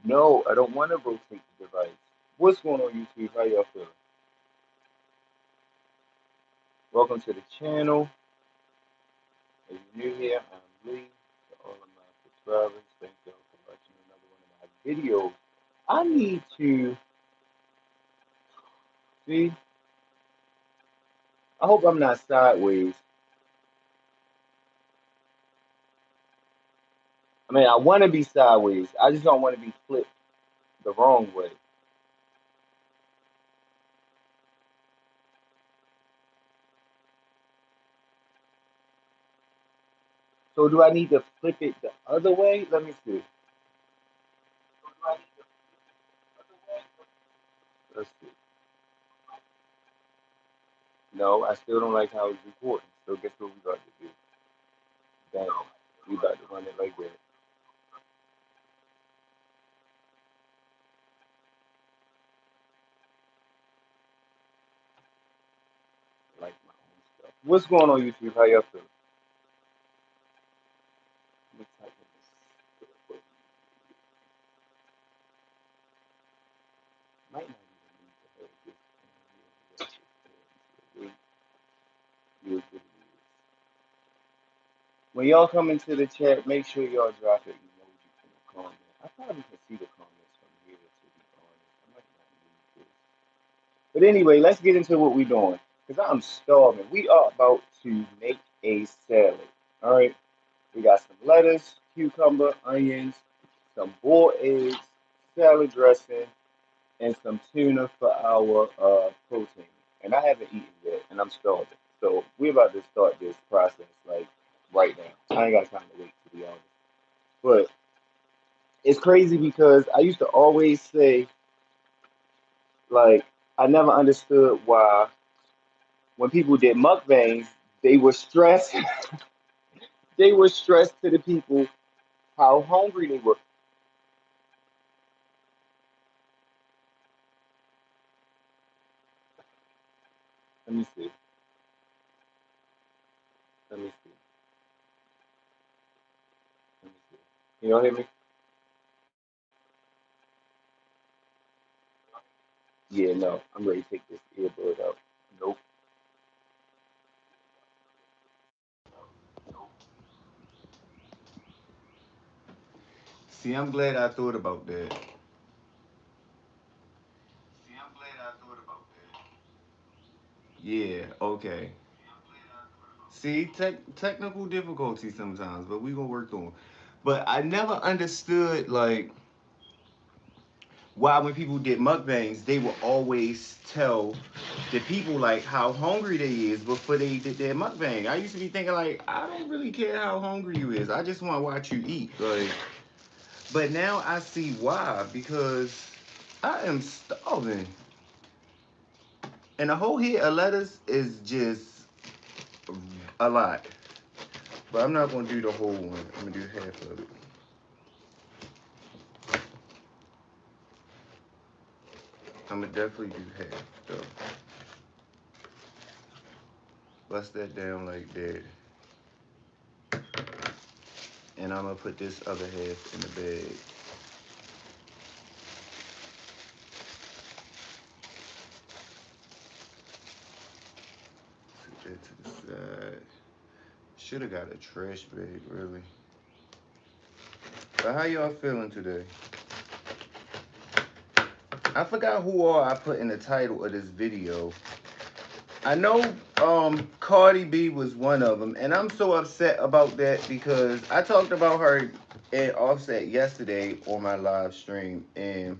No, I don't want to rotate the device. What's going on, YouTube? How y'all feeling? Welcome to the channel. If you're new here, I'm Lee. To all of my subscribers, thank y'all for watching another one of my videos. I need to see. I hope I'm not sideways. I mean, I want to be sideways. I just don't want to be flipped the wrong way. So do I need to flip it the other way? Let me see. Let's see. No, I still don't like how it's recording. So guess what we got to do? Damn, we about to run it like that. Like my own stuff. What's going on, YouTube? How y'all feeling? Let me type in this. Might not even need to have this in here. It is what it is. When y'all come into the chat, make sure y'all drop an emoji from the comment. I probably can see the comments from here, to be honest. I might not need this. But anyway, let's get into what we're doing. Because I'm starving. We are about to make a salad. All right. We got some lettuce, cucumber, onions, some boiled eggs, salad dressing, and some tuna for our protein. And I haven't eaten yet, and I'm starving. So we're about to start this process like right now. I ain't got time to wait, to be honest. But it's crazy because I used to always say, like, I never understood why when people did mukbangs, they were stressed. They were stressed to the people how hungry they were. Let me see. Let me see. Let me see. Can y'all hear me? Yeah, no. I'm ready to take this earbud out. Nope. See, I'm glad I thought about that. See, I'm glad I thought about that. Yeah, okay. See, technical difficulties sometimes, but we gonna work on. But I never understood like why when people did mukbangs, they would always tell the people like how hungry they is before they did their mukbang. I used to be thinking like I don't really care how hungry you is. I just want to watch you eat. Like, but now I see why because I am starving. And a whole head of lettuce is just a lot. But I'm not gonna do the whole one. I'm gonna do half of it. I'm gonna definitely do half though. Bust that down like that. And I'm gonna put this other half in the bag. Put that to the side. Should have got a trash bag, really. But how y'all feeling today? I forgot who all I put in the title of this video. I know Cardi B was one of them, and I'm so upset about that because I talked about her and Offset yesterday on my live stream, and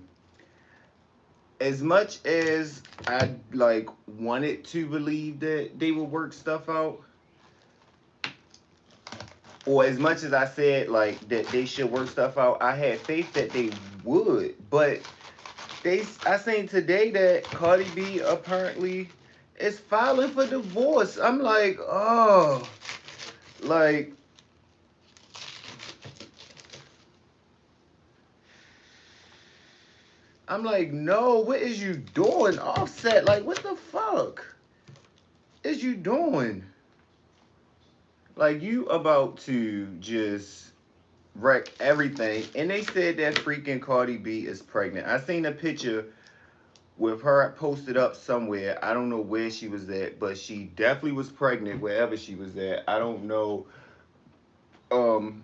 as much as I like wanted to believe that they would work stuff out, or as much as I said like that they should work stuff out, I had faith that they would. But I seen today that Cardi B apparently is filing for divorce. I'm like, oh, like I'm like, no, what is you doing, Offset? Like, what the fuck is you doing? Like, you about to just wreck everything. And they said that freaking Cardi B is pregnant. I seen a picture with her posted up somewhere. I don't know where she was at, but she definitely was pregnant wherever she was at. I don't know um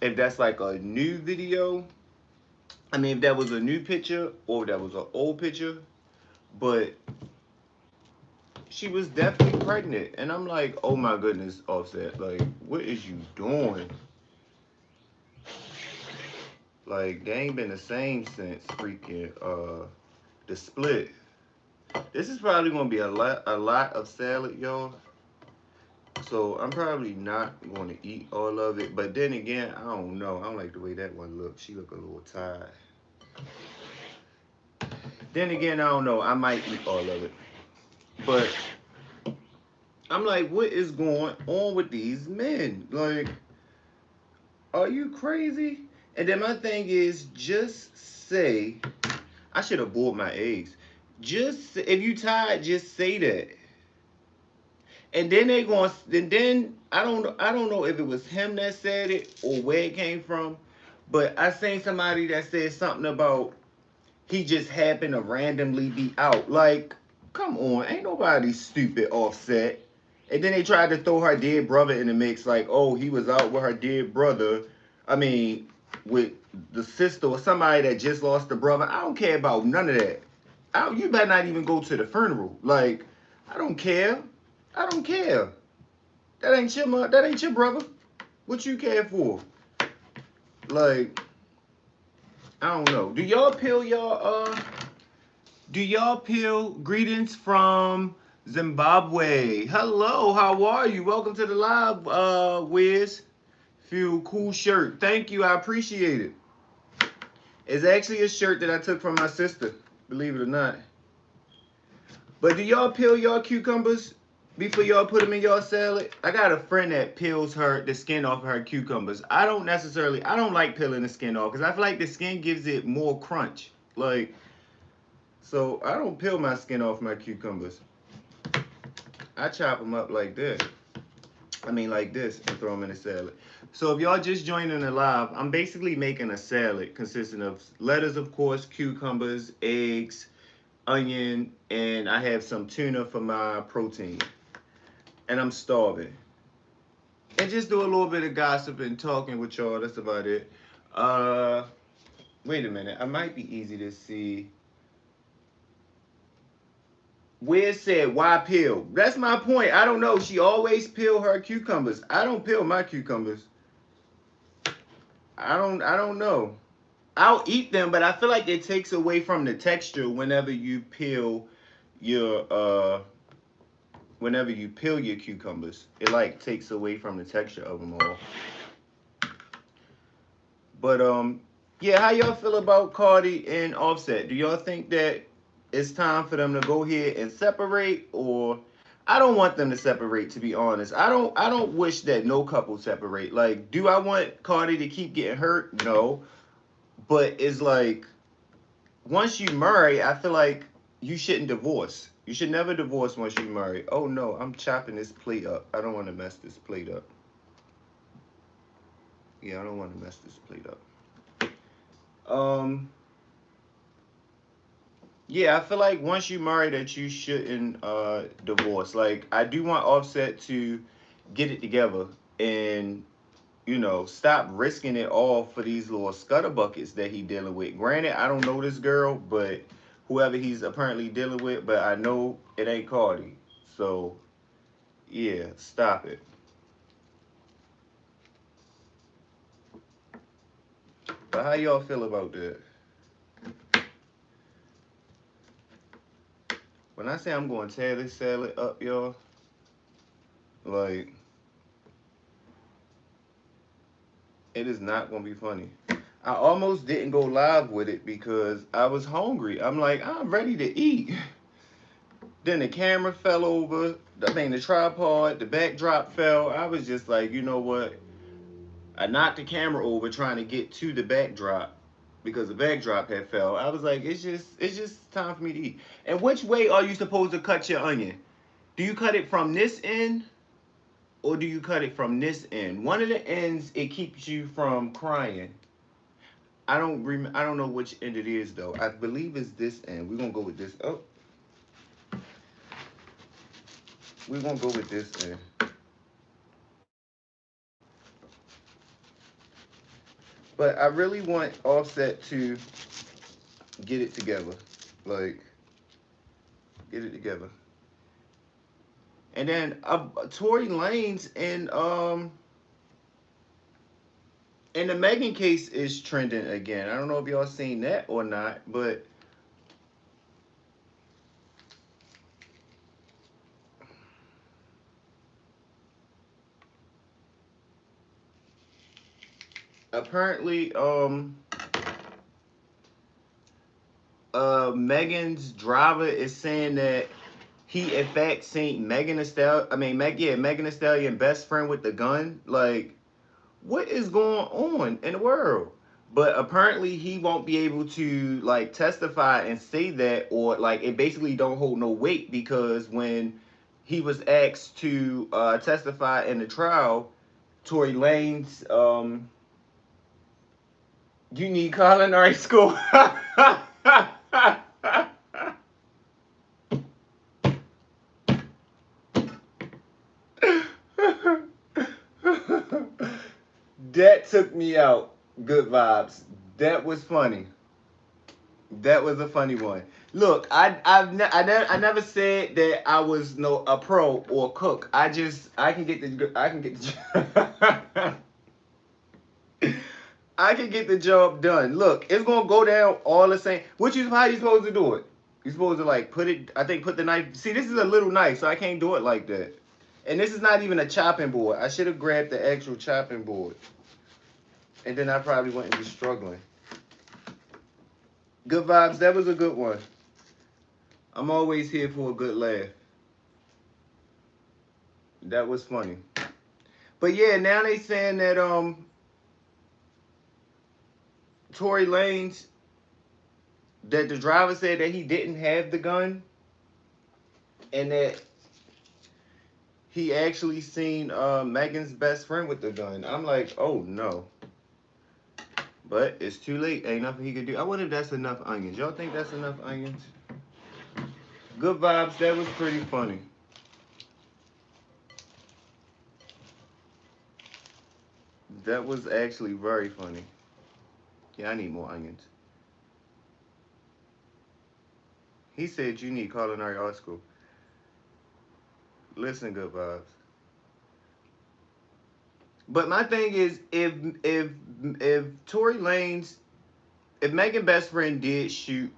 if that's like a new video. I mean, if that was a new picture or if that was an old picture, but she was definitely pregnant. And I'm like, oh my goodness, Offset, like, what is you doing? Like, they ain't been the same since freaking the split. This is probably gonna be a lot of salad, y'all. So I'm probably not gonna eat all of it. But then again, I don't know. I don't like the way that one looks. She look a little tired. Then again, I don't know. I might eat all of it. But I'm like, what is going on with these men? Like, are you crazy? And then my thing is, just say, I should have boiled my eggs. Just if you tired, just say that. And then they going, and then I don't know if it was him that said it or where it came from, but I seen somebody that said something about he just happened to randomly be out. Like, come on, ain't nobody stupid Offset. And then they tried to throw her dead brother in the mix, like, oh, he was out with her dead brother. I mean, with the sister or somebody that just lost a brother. I don't care about none of that. You better not even go to the funeral. Like, I don't care. I don't care. That ain't your brother. What you care for? Like, I don't know. Do y'all peel greetings from Zimbabwe? Hello, how are you? Welcome to the live, Wiz. Feel cool shirt. Thank you, I appreciate it. It's actually a shirt that I took from my sister, believe it or not. But do y'all peel y'all cucumbers before y'all put them in y'all salad? I got a friend that peels the skin off of her cucumbers. I don't like peeling the skin off because I feel like the skin gives it more crunch. Like, so I don't peel my skin off my cucumbers. I chop them up like this. I mean, like this, and throw them in the salad. So if y'all just joining the live, I'm basically making a salad consisting of lettuce, of course, cucumbers, eggs, onion, and I have some tuna for my protein. And I'm starving. And just do a little bit of gossip and talking with y'all. That's about it. Uh, Wait a minute. I might be easy to see. Where it said why peel? That's my point. I don't know. She always peel her cucumbers. I don't peel my cucumbers. I don't know. I'll eat them, but I feel like it takes away from the texture your whenever you peel your cucumbers. It like takes away from the texture of them all. But yeah, how y'all feel about Cardi and Offset? Do y'all think that it's time for them to go ahead and separate, or I don't want them to separate, to be honest. I don't wish that no couple separate. Like, do I want Cardi to keep getting hurt? No. But it's like once you marry, I feel like you shouldn't divorce. You should never divorce once you marry. Oh no, I'm chopping this plate up. I don't want to mess this plate up. Yeah, I don't want to mess this plate up. Um, yeah, I feel like once you marry that you shouldn't divorce. Like, I do want Offset to get it together and stop risking it all for these little scutterbuckets that he dealing with. Granted, I don't know this girl, but whoever he's apparently dealing with, but I know it ain't Cardi. So yeah, stop it. But how y'all feel about that? When I say I'm going to tear this salad up, y'all, like, it is not going to be funny. I almost didn't go live with it because I was hungry. I'm like, I'm ready to eat. Then the camera fell over. I mean, the tripod, the backdrop fell. I was just like, you know what? I knocked the camera over trying to get to the backdrop because the backdrop had fell. I was like, it's just time for me to eat. And which way are you supposed to cut your onion? Do you cut it from this end or do you cut it from this end? One of the ends, it keeps you from crying. I don't know which end it is though. I believe it's this end. We're gonna go with this. Oh, we're gonna go with this end. But I really want Offset to get it together. Like, get it together. And then Tory Lanez and the Megan case is trending again. I don't know if y'all seen that or not, but apparently Megan's driver is saying that he in fact seen Megan Thee Stallion. I mean, Megan Thee Stallion best friend with the gun. Like, what is going on in the world? But apparently he won't be able to like testify and say that, or like it basically don't hold no weight because when he was asked to testify in the trial, Tory Lanez, you need culinary school. That took me out. Good vibes. That was funny. That was a funny one. Look, I never said that I was no a pro or a cook. I can get the I can get the job done. Look, it's gonna go down all the same. How you supposed to do it? You supposed to like put it. I think put the knife. See, this is a little knife, so I can't do it like that. And this is not even a chopping board. I should have grabbed the actual chopping board, and then I probably wouldn't be struggling. Good vibes. That was a good one. I'm always here for a good laugh. That was funny. But yeah, now they saying that Tory Lanez, that the driver said that he didn't have the gun and that he actually seen Megan's best friend with the gun. I'm like, oh no. But it's too late. Ain't nothing he could do. I wonder if that's enough onions. Y'all think that's enough onions? Good vibes. That was pretty funny. That was actually very funny. Yeah, I need more onions. He said you need culinary art school. Listen, good vibes. But my thing is, if Tory Lanez, if Megan best friend did shoot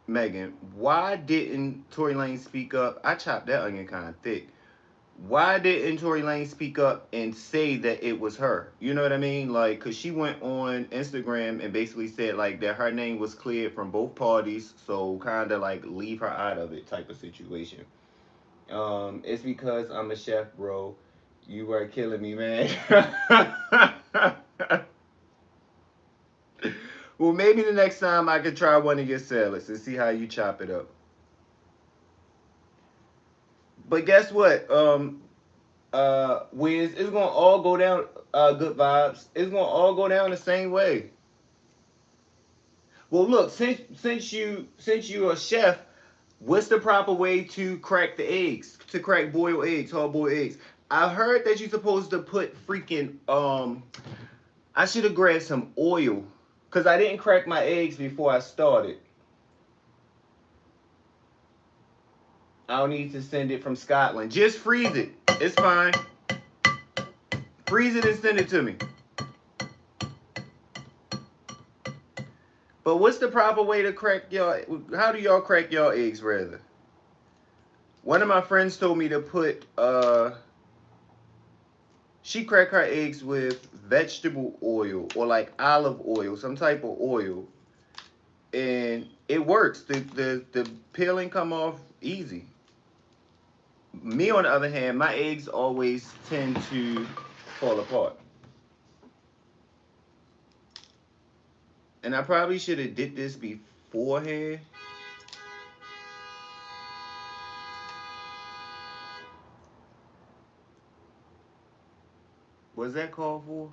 Megan, why didn't Tory Lanez speak up? I chopped that onion kind of thick. Why didn't Tory Lanez speak up and say that it was her? You know what I mean? Like, cause she went on Instagram and basically said like that her name was cleared from both parties, so kind of like leave her out of it type of situation. It's because I'm a chef, bro. You were killing me, man. Well, maybe the next time I could try one of your salads and see how you chop it up. But guess what? Wiz, it's gonna all go down. Good vibes. It's gonna all go down the same way. Well, look, since you a chef, what's the proper way to crack the eggs? To crack boiled eggs, hard boiled eggs. I heard that you're supposed to put freaking I should have grabbed some oil because I didn't crack my eggs before I started. I don't need to send it from Scotland. Just freeze it. It's fine. Freeze it and send it to me. But what's the proper way to crack y'all? How do y'all crack y'all eggs, rather? One of my friends told me to put she cracked her eggs with vegetable oil or like olive oil, some type of oil, and it works. The peeling come off easy. Me, on the other hand, my eggs always tend to fall apart. And I probably should have did this beforehand. Was that called for?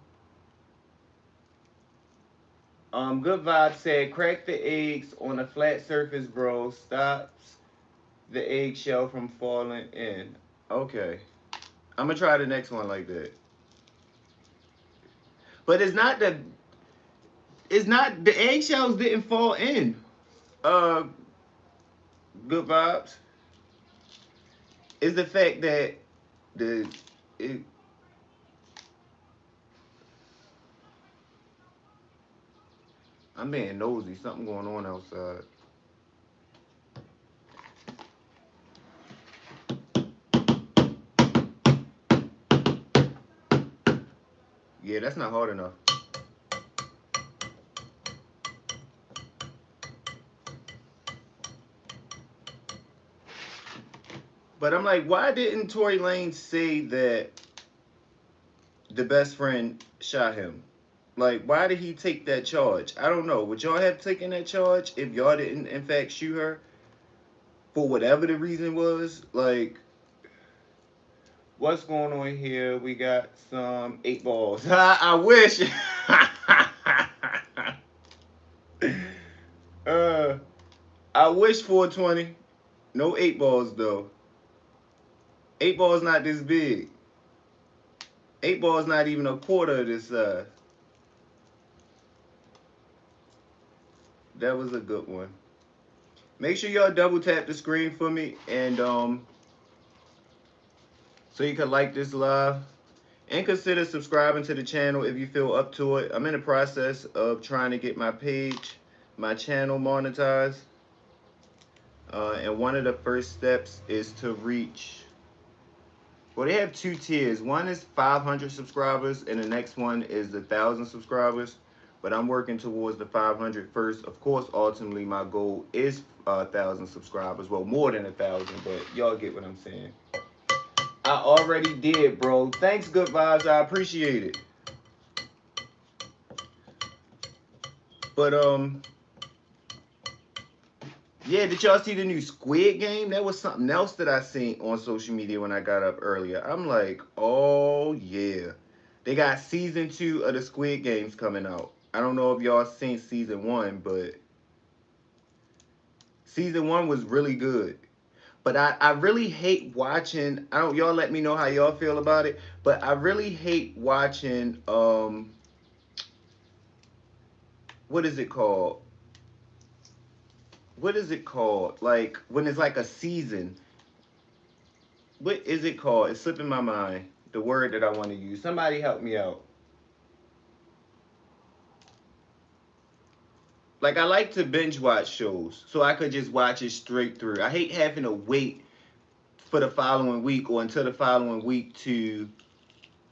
Good Vibe said, crack the eggs on a flat surface, bro. Stops the eggshell from falling in. Okay. I'm gonna try the next one like that. But it's not the eggshells didn't fall in. Uh Good Vibes. It's the fact that the it, I'm being nosy. Something going on outside. Yeah, that's not hard enough. But I'm like, why didn't Tory Lane say that the best friend shot him? Like, why did he take that charge? I don't know. Would y'all have taken that charge if y'all didn't, in fact, shoot her for whatever the reason was? Like, what's going on here? We got some 8 balls. I wish. uh, I wish 420. No 8 balls though. 8 balls not this big. 8 balls not even a quarter of this size. That was a good one. Make sure y'all double tap the screen for me and so you can like this live and consider subscribing to the channel if you feel up to it. I'm in the process of trying to get my page, my channel monetized. And one of the first steps is to reach, well, they have 2 tiers. One is 500 subscribers and the next one is 1,000 subscribers. But I'm working towards the 500 first. Of course, ultimately my goal is 1,000 subscribers. Well, more than 1,000, but y'all get what I'm saying. I already did, bro. Thanks, Good Vibes. I appreciate it. But yeah, did y'all see the new Squid Game? That was something else that I seen on social media when I got up earlier. I'm like, oh yeah. They got season 2 of the Squid Games coming out. I don't know if y'all seen season 1, but season 1 was really good. But I really hate watching, I don't, y'all let me know how y'all feel about it, but I really hate watching what is it called? What is it called? Like when it's like a season. What is it called? It's slipping my mind. The word that I want to use. Somebody help me out. Like I like to binge watch shows so I could just watch it straight through. I hate having to wait for the following week or until the following week to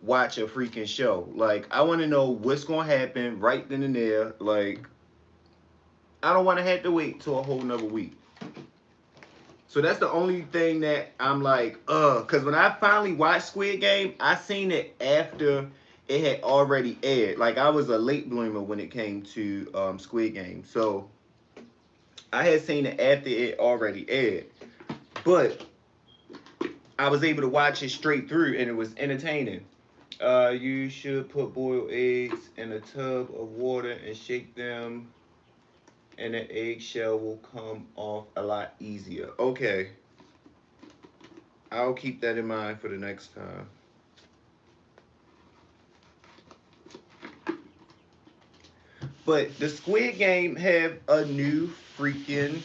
watch a freaking show. Like I want to know what's going to happen right then and there. Like I don't want to have to wait till a whole nother week. So that's the only thing that I'm like, because when I finally watched Squid Game, I seen it after it had already aired. Like I was a late bloomer when it came to Squid Game, so I had seen it after it already aired. But I was able to watch it straight through, and it was entertaining. You should put boiled eggs in a tub of water and shake them, and the eggshell will come off a lot easier. Okay. I'll keep that in mind for the next time. But the Squid Game have a new freaking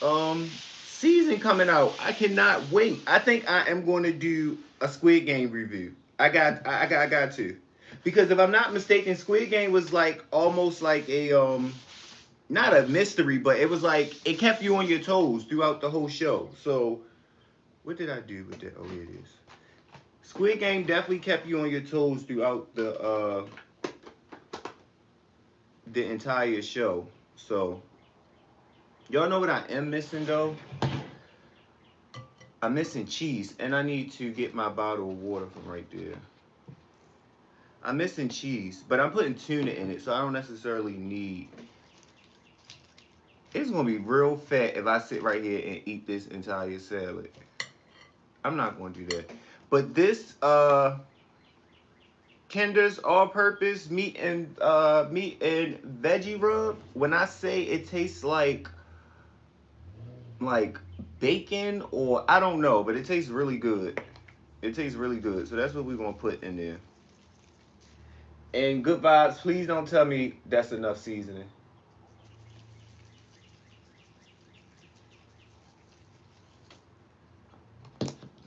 um season coming out. I cannot wait. I think I am going to do a Squid Game review. I got to. Because if I'm not mistaken, Squid Game was like almost like a not a mystery, but it was like it kept you on your toes throughout the whole show. So what did I do with that? Oh, here it is. Squid Game definitely kept you on your toes throughout the entire show. So y'all know what I am missing though? I'm missing cheese, and I need to get my bottle of water from right there. I'm missing cheese, but I'm putting tuna in it, so I don't necessarily need. It's gonna be real fat if I sit right here and eat this entire salad. I'm not gonna do that. But this Kinder's all-purpose meat and veggie rub. When I say it tastes like bacon, or I don't know, but it tastes really good. It tastes really good. So that's what we're gonna put in there. And good vibes. Please don't tell me that's enough seasoning.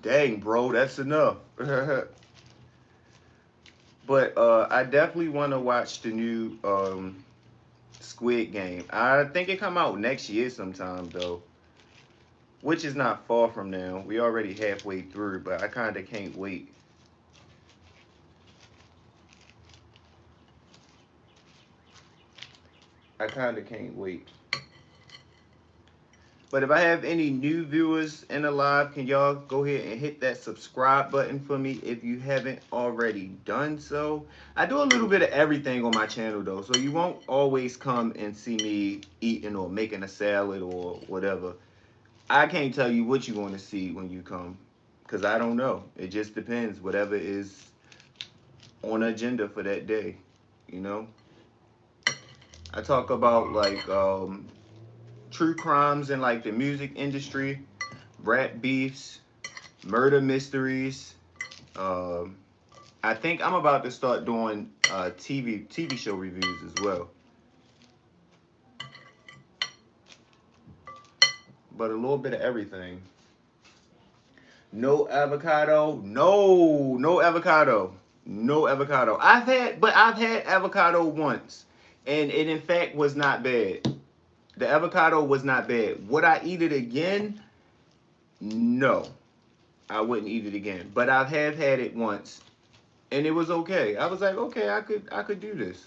Dang, bro, that's enough. But I definitely want to watch the new Squid Game. I think it come out next year sometime though, which is not far from now. We already halfway through, but I kind of can't wait. I kind of can't wait. But if I have any new viewers in the live, can y'all go ahead and hit that subscribe button for me if you haven't already done so? I do a little bit of everything on my channel though, so you won't always come and see me eating or making a salad or whatever. I can't tell you what you're going to see when you come because I don't know. It just depends, whatever is on agenda for that day, you know? I talk about like true crimes in like the music industry, rap beefs, murder mysteries. Um, I think I'm about to start doing TV show reviews as well. But a little bit of everything. No avocado. No, no avocado. No avocado. I've had avocado once, and it in fact was not bad. The avocado was not bad. Would I eat it again? No, I wouldn't eat it again. But I have had it once, and it was okay. I was like, okay, I could do this.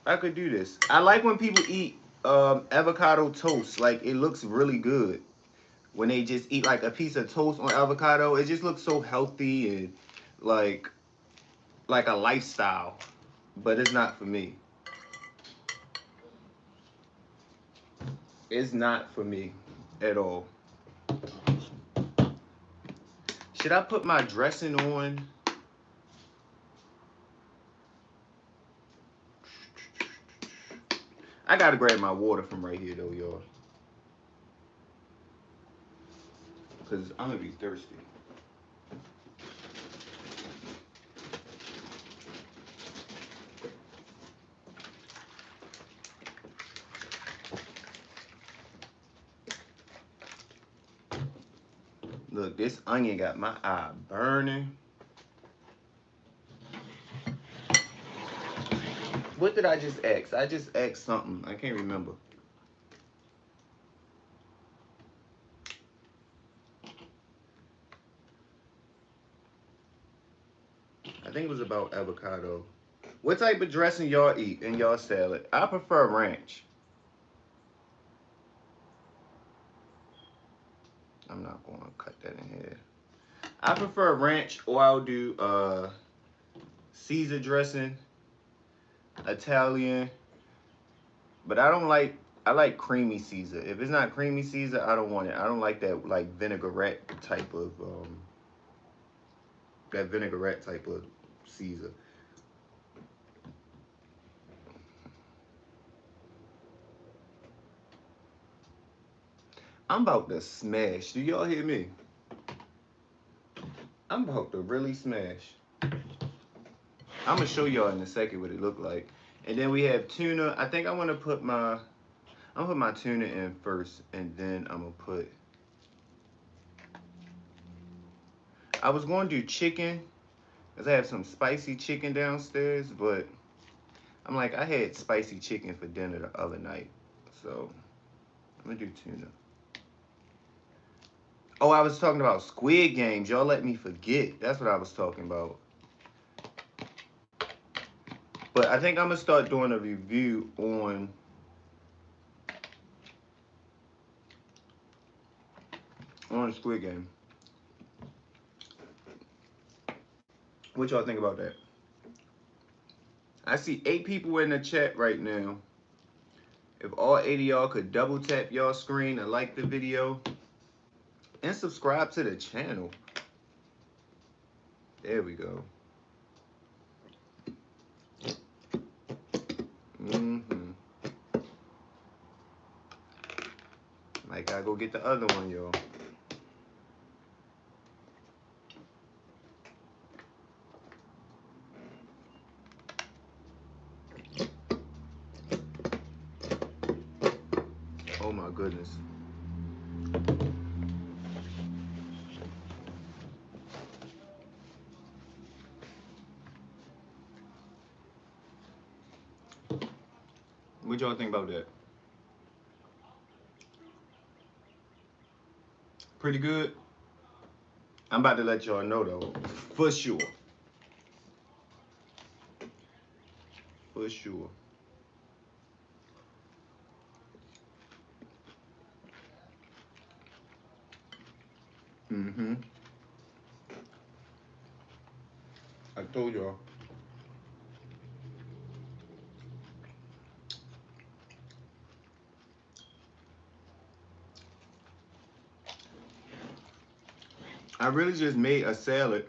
I could do this. I like when people eat avocado toast. Like it looks really good when they just eat like a piece of toast on avocado. It just looks so healthy and like like a lifestyle. But it's not for me. It's not for me at all. Should I put my dressing on? I gotta grab my water from right here though, y'all, cause I'm gonna be thirsty. Look, this onion got my eye burning. What did I just ask? I just asked something. I can't remember. I think it was about avocado. What type of dressing y'all eat in y'all salad? I prefer ranch. I'm not going to cut that in here. I prefer ranch, or I'll do Caesar dressing, Italian, but I don't like. I like creamy Caesar. If it's not creamy Caesar, I don't want it. I don't like that like vinaigrette type of Caesar. I'm about to smash. Do y'all hear me? I'm about to really smash. I'm gonna show y'all in a second what it looked like. And then we have tuna. I think I want to put my I'm gonna put my tuna in first, and then I'm gonna put. I was going to do chicken, cause I have some spicy chicken downstairs, but I'm like I had spicy chicken for dinner the other night, so I'm gonna do tuna. Oh, I was talking about Squid Games. Y'all let me forget. That's what I was talking about. But I think I'm gonna start doing a review on Squid Game. What y'all think about that? I see 8 people in the chat right now. If all 8 of y'all could double tap y'all screen and like the video and subscribe to the channel. There we go. Mm-hmm. Might gotta go get the other one, y'all. Oh my goodness. What y'all think about that? Pretty good? I'm about to let y'all know though. For sure. For sure. Mm-hmm. I told y'all. I really just made a salad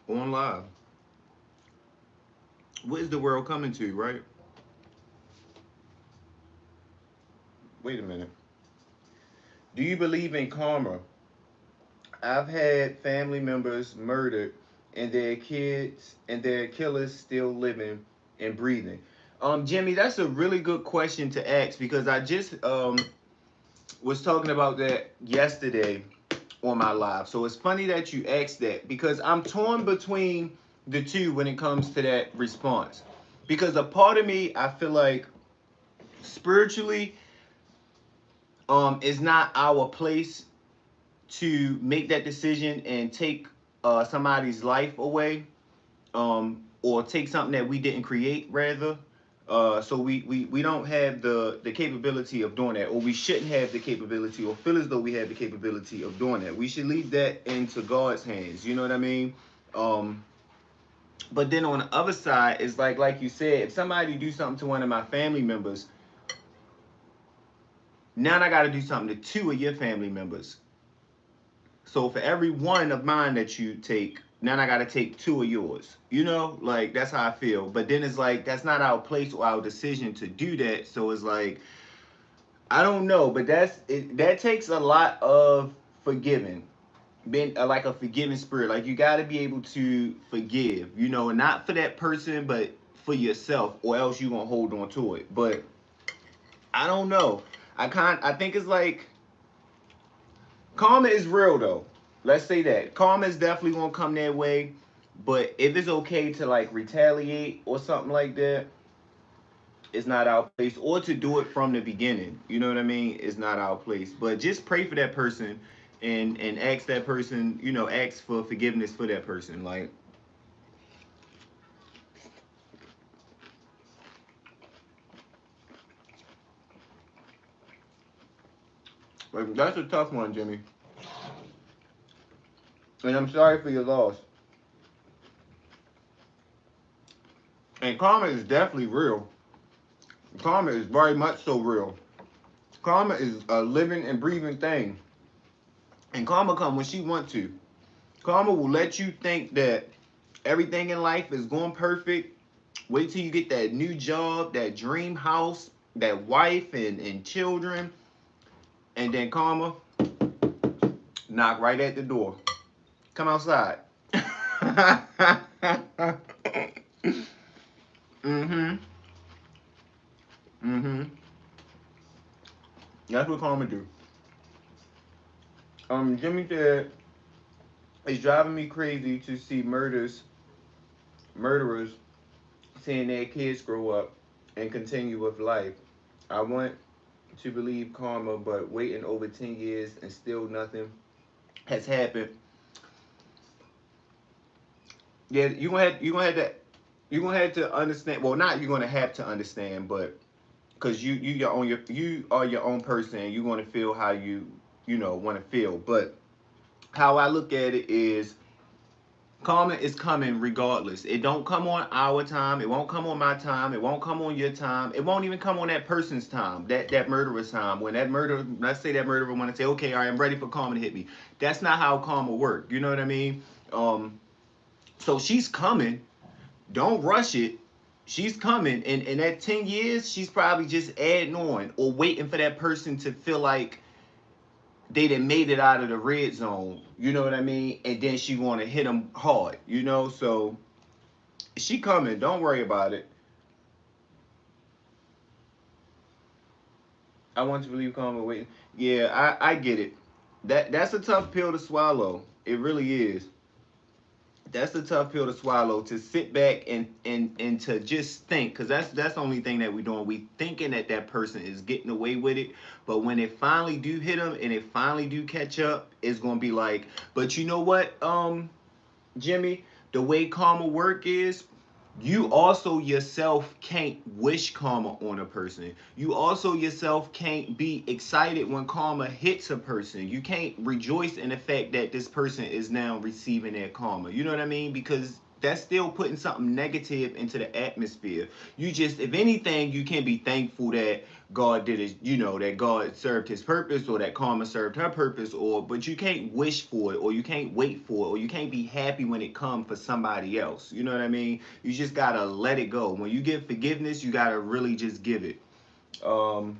on live. What is the world coming to, right? Wait a minute. Do you believe in karma? I've had family members murdered and their kids and their killers still living and breathing. Jimmy, that's a really good question to ask because I just was talking about that yesterday on my live. So it's funny that you asked that because I'm torn between the two when it comes to that response. Because a part of me, I feel like spiritually, is not our place to make that decision and take somebody's life away, or take something that we didn't create, rather. So we don't have the capability of doing that, or we shouldn't have the capability, or feel as though we have the capability of doing that. We should leave that into God's hands. You know what I mean? Um, but then on the other side, it's like you said, if somebody do something to one of my family members, now I got to do something to two of your family members. So for every one of mine that you take, now I gotta take two of yours. You know, like that's how I feel. But then it's like that's not our place or our decision to do that. So it's like I don't know, but that takes a lot of forgiving, being like a forgiving spirit. Like you got to be able to forgive. You know, not for that person, but for yourself, or else you gonna hold on to it. But I don't know. I think it's like karma is real though. Let's say that karma is definitely gonna come their way. But if it's okay to like retaliate or something like that, it's not our place. Or to do it from the beginning, you know what I mean? It's not our place. But just pray for that person, and ask that person, ask for forgiveness for that person. Like that's a tough one, Jimmy. And I'm sorry for your loss. And karma is definitely real. Karma is very much so real. Karma is a living and breathing thing. And karma come when she want to. Karma will let you think that everything in life is going perfect. Wait till you get that new job, that dream house, that wife and children. And then karma knock right at the door. Come outside. Mm-hmm. Mm-hmm. That's what karma do. Jimmy said, it's driving me crazy to see murderers seeing their kids grow up and continue with life. I want to believe karma, but waiting over 10 years and still nothing has happened. Yeah, you gonna have to understand. Well, not you're gonna have to understand, but because you are your own person, and you're gonna feel how you want to feel. But how I look at it is karma is coming regardless. It don't come on our time. It won't come on my time. It won't come on your time. It won't even come on that person's time. That murderer's time. When that murderer, let's say that murderer want to say, okay, all right, I'm ready for karma to hit me. That's not how karma work. You know what I mean? So she's coming. Don't rush it. She's coming, and in that 10 years, she's probably just adding on or waiting for that person to feel like they done made it out of the red zone. You know what I mean? And then she want to hit them hard. You know, so she coming. Don't worry about it. I want you to believe karma waiting. Yeah, I get it. That's a tough pill to swallow. It really is. That's a tough pill to swallow, to sit back and to just think, because that's the only thing that we're doing. We thinking that that person is getting away with it, but when it finally do hit them and it finally do catch up, it's gonna be like, but you know what, Jimmy, the way karma work is, you also yourself can't wish karma on a person. You also yourself can't be excited when karma hits a person. You can't rejoice in the fact that this person is now receiving their karma. You know what I mean? Because that's still putting something negative into the atmosphere. You just, if anything, you can be thankful that God did his, you know, that God served his purpose, or that karma served her purpose, or, but you can't wish for it, or you can't wait for it, or you can't be happy when it comes for somebody else. You know what I mean? You just gotta let it go. When you give forgiveness, you gotta really just give it. Um,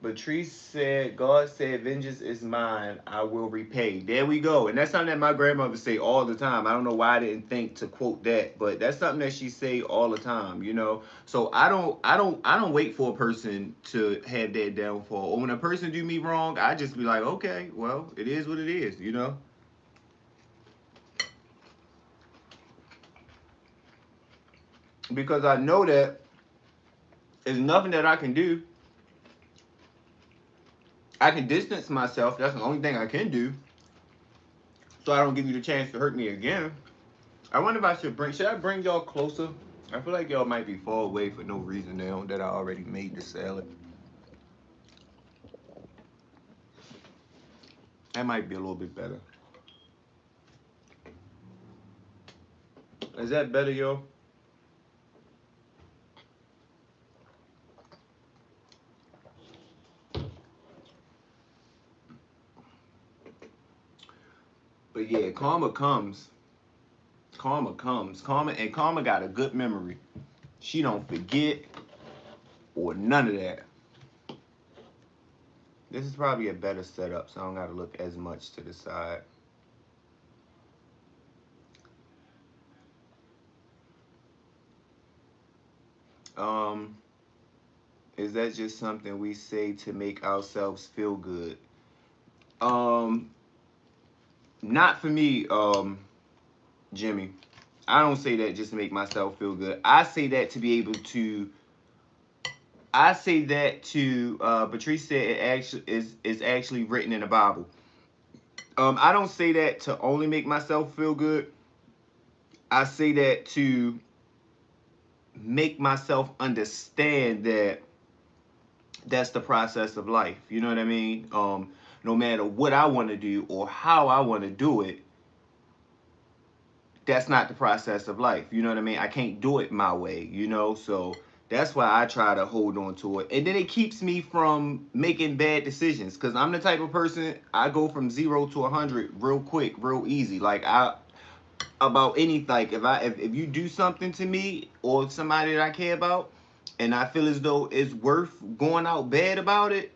Patrice said, God said, vengeance is mine, I will repay. There we go. And that's something that my grandmother say all the time. I don't know why I didn't think to quote that, but that's something that she say all the time, you know. So I don't wait for a person to have their downfall. Or when a person do me wrong, I just be like, okay, well, it is what it is, you know. Because I know that there's nothing that I can do. I can distance myself. That's the only thing I can do. So I don't give you the chance to hurt me again. I wonder if I should I bring y'all closer? I feel like y'all might be far away for no reason now that I already made the salad. That might be a little bit better. Is that better, y'all? But yeah, karma comes. Karma comes. Karma got a good memory. She don't forget or none of that. This is probably a better setup, so I don't gotta look as much to the side. Um, is that just something we say to make ourselves feel good? Um, Not for me, Jimmy. I don't say that just to make myself feel good. I say that to be able to. I say that to. Patrice said it actually is actually written in the Bible. I don't say that to only make myself feel good. I say that to make myself understand that that's the process of life. You know what I mean? No matter what I want to do or how I want to do it, that's not the process of life. You know what I mean? I can't do it my way, you know? So that's why I try to hold on to it. And then it keeps me from making bad decisions, because I'm the type of person, I go from 0 to 100 real quick, real easy. Like, about any, like, if you do something to me or somebody that I care about, and I feel as though it's worth going out bad about it,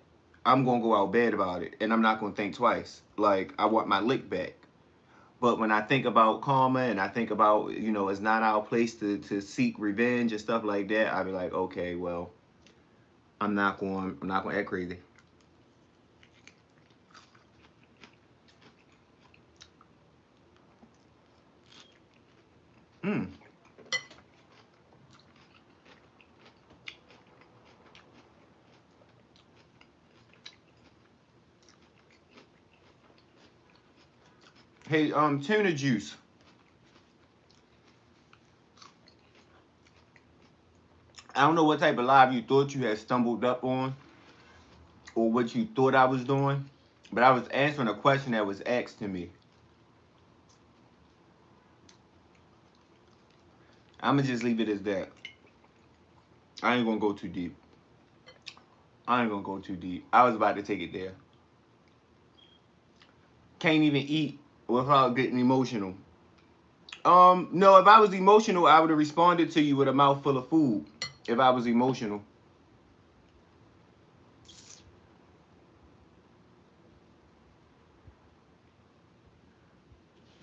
I'm gonna go out bad about it, and I'm not gonna think twice. Like, I want my lick back. But when I think about karma and I think about, you know, it's not our place to seek revenge and stuff like that, I'd be like, okay, well, I'm not going to act crazy. Mm. Hey, tuna juice. I don't know what type of live you thought you had stumbled up on, or what you thought I was doing, but I was answering a question that was asked to me. I'm gonna just leave it as that. I ain't gonna go too deep. I ain't gonna go too deep. I was about to take it there. Can't even eat without getting emotional. No, if I was emotional, I would have responded to you with a mouthful of food. If I was emotional.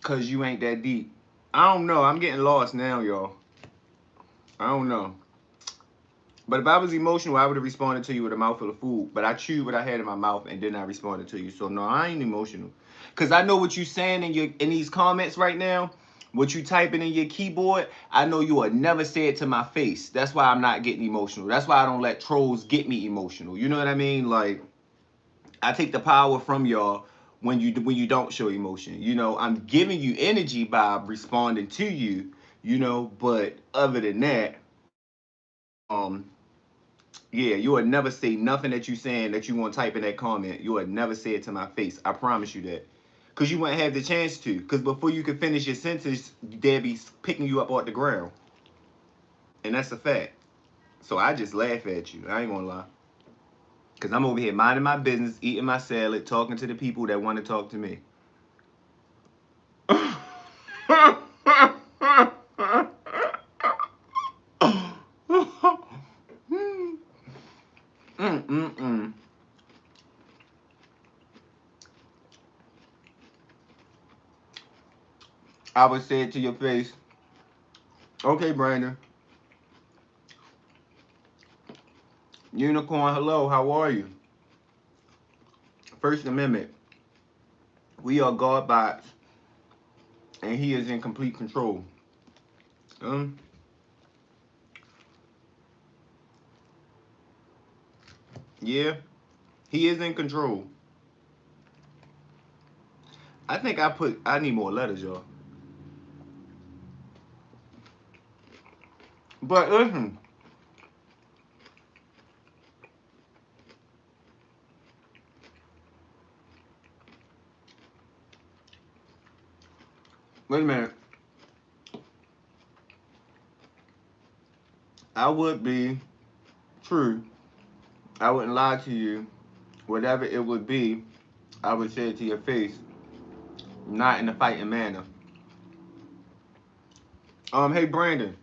Cause you ain't that deep. I don't know. I'm getting lost now, y'all. I don't know. But if I was emotional, I would have responded to you with a mouthful of food. But I chewed what I had in my mouth and then I responded to you. So no, I ain't emotional. Cause I know what you saying in these comments right now. What you typing in your keyboard, I know you would never say it to my face. That's why I'm not getting emotional. That's why I don't let trolls get me emotional. You know what I mean? Like, I take the power from y'all when you don't show emotion. You know, I'm giving you energy by responding to you. You know, but other than that, um, yeah, you would never say nothing that you saying that you want to type in that comment. You would never say it to my face. I promise you that. Cause you wouldn't have the chance to. Cause before you could finish your sentence, they'd be picking you up off the ground, and that's a fact. So I just laugh at you. I ain't gonna lie. Cause I'm over here minding my business, eating my salad, talking to the people that want to talk to me. Mm-mm-mm. I would say it to your face. Okay, Brandon. Unicorn, hello, how are you? First Amendment. We are God bots, and he is in complete control. Um, yeah, he is in control. I need more letters, y'all. But listen, wait a minute. I would be true. I wouldn't lie to you. Whatever it would be, I would say it to your face, not in a fighting manner. Hey Brandon.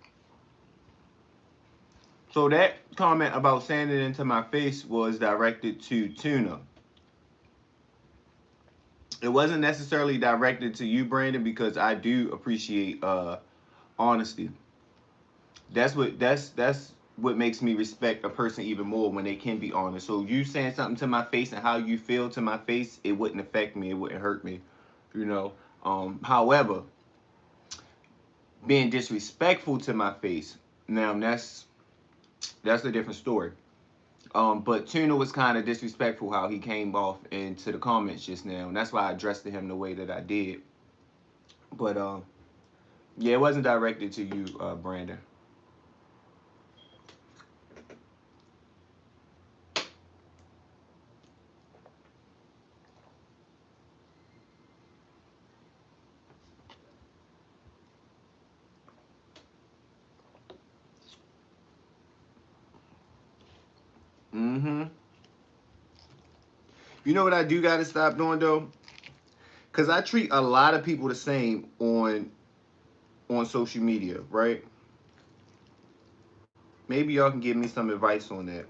So that comment about saying it into my face was directed to Tuna. It wasn't necessarily directed to you, Brandon, because I do appreciate honesty. That's what makes me respect a person even more when they can be honest. So you saying something to my face and how you feel to my face, it wouldn't affect me. It wouldn't hurt me. You know. However, being disrespectful to my face, now that's a different story. But Tuna was kind of disrespectful how he came off into the comments just now, and that's why I addressed him the way that I did. But yeah, it wasn't directed to you, Brandon. Mm-hmm. You know what I do got to stop doing though, because I treat a lot of people the same on social media, right? Maybe y'all can give me some advice on that.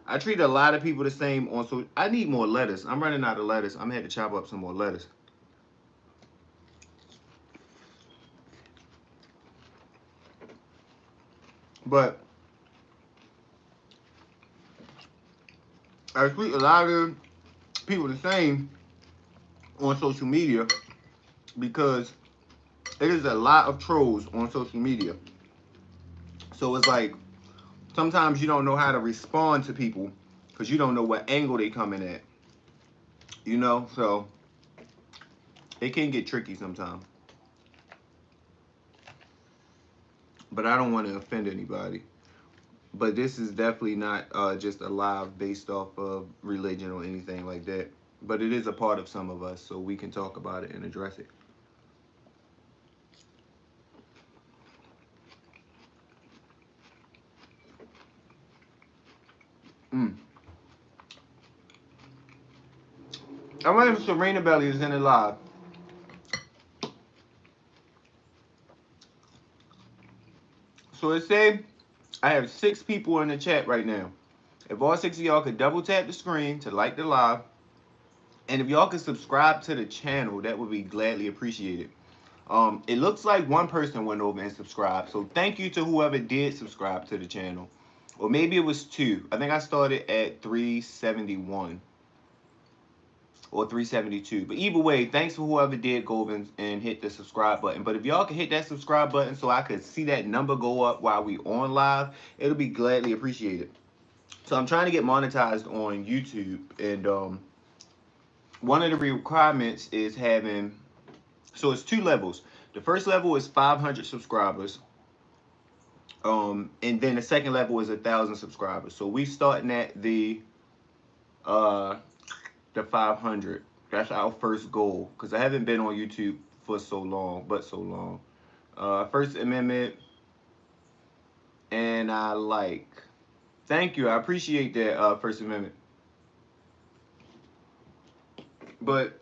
I treat a lot of people the same on so I need more lettuce. I'm running out of lettuce. I'm gonna have to chop up some more lettuce. But I treat a lot of people the same on social media because it is a lot of trolls on social media. So it's like sometimes you don't know how to respond to people because you don't know what angle they coming at. You know, so it can get tricky sometimes. But I don't want to offend anybody. But this is definitely not just a live based off of religion or anything like that. But it is a part of some of us, so we can talk about it and address it. Mm. I wonder if Serena Belly is in it live. So it say I have 6 people in the chat right now. If all 6 of y'all could double tap the screen to like the live, and if y'all could subscribe to the channel, that would be gladly appreciated. It looks like one person went over and subscribed, so thank you to whoever did subscribe to the channel. Or maybe it was 2. I think I started at 371 or 372. But either way, thanks for whoever did go over and hit the subscribe button. But if y'all can hit that subscribe button so I could see that number go up while we on live, it'll be gladly appreciated. So I'm trying to get monetized on YouTube, and one of the requirements is having, so it's 2 levels. The first level is 500 subscribers, and then the second level is 1,000 subscribers. So we starting at uh 500. That's our first goal, because I haven't been on YouTube for so long, First Amendment, and I like. Thank you, I appreciate that, First Amendment. But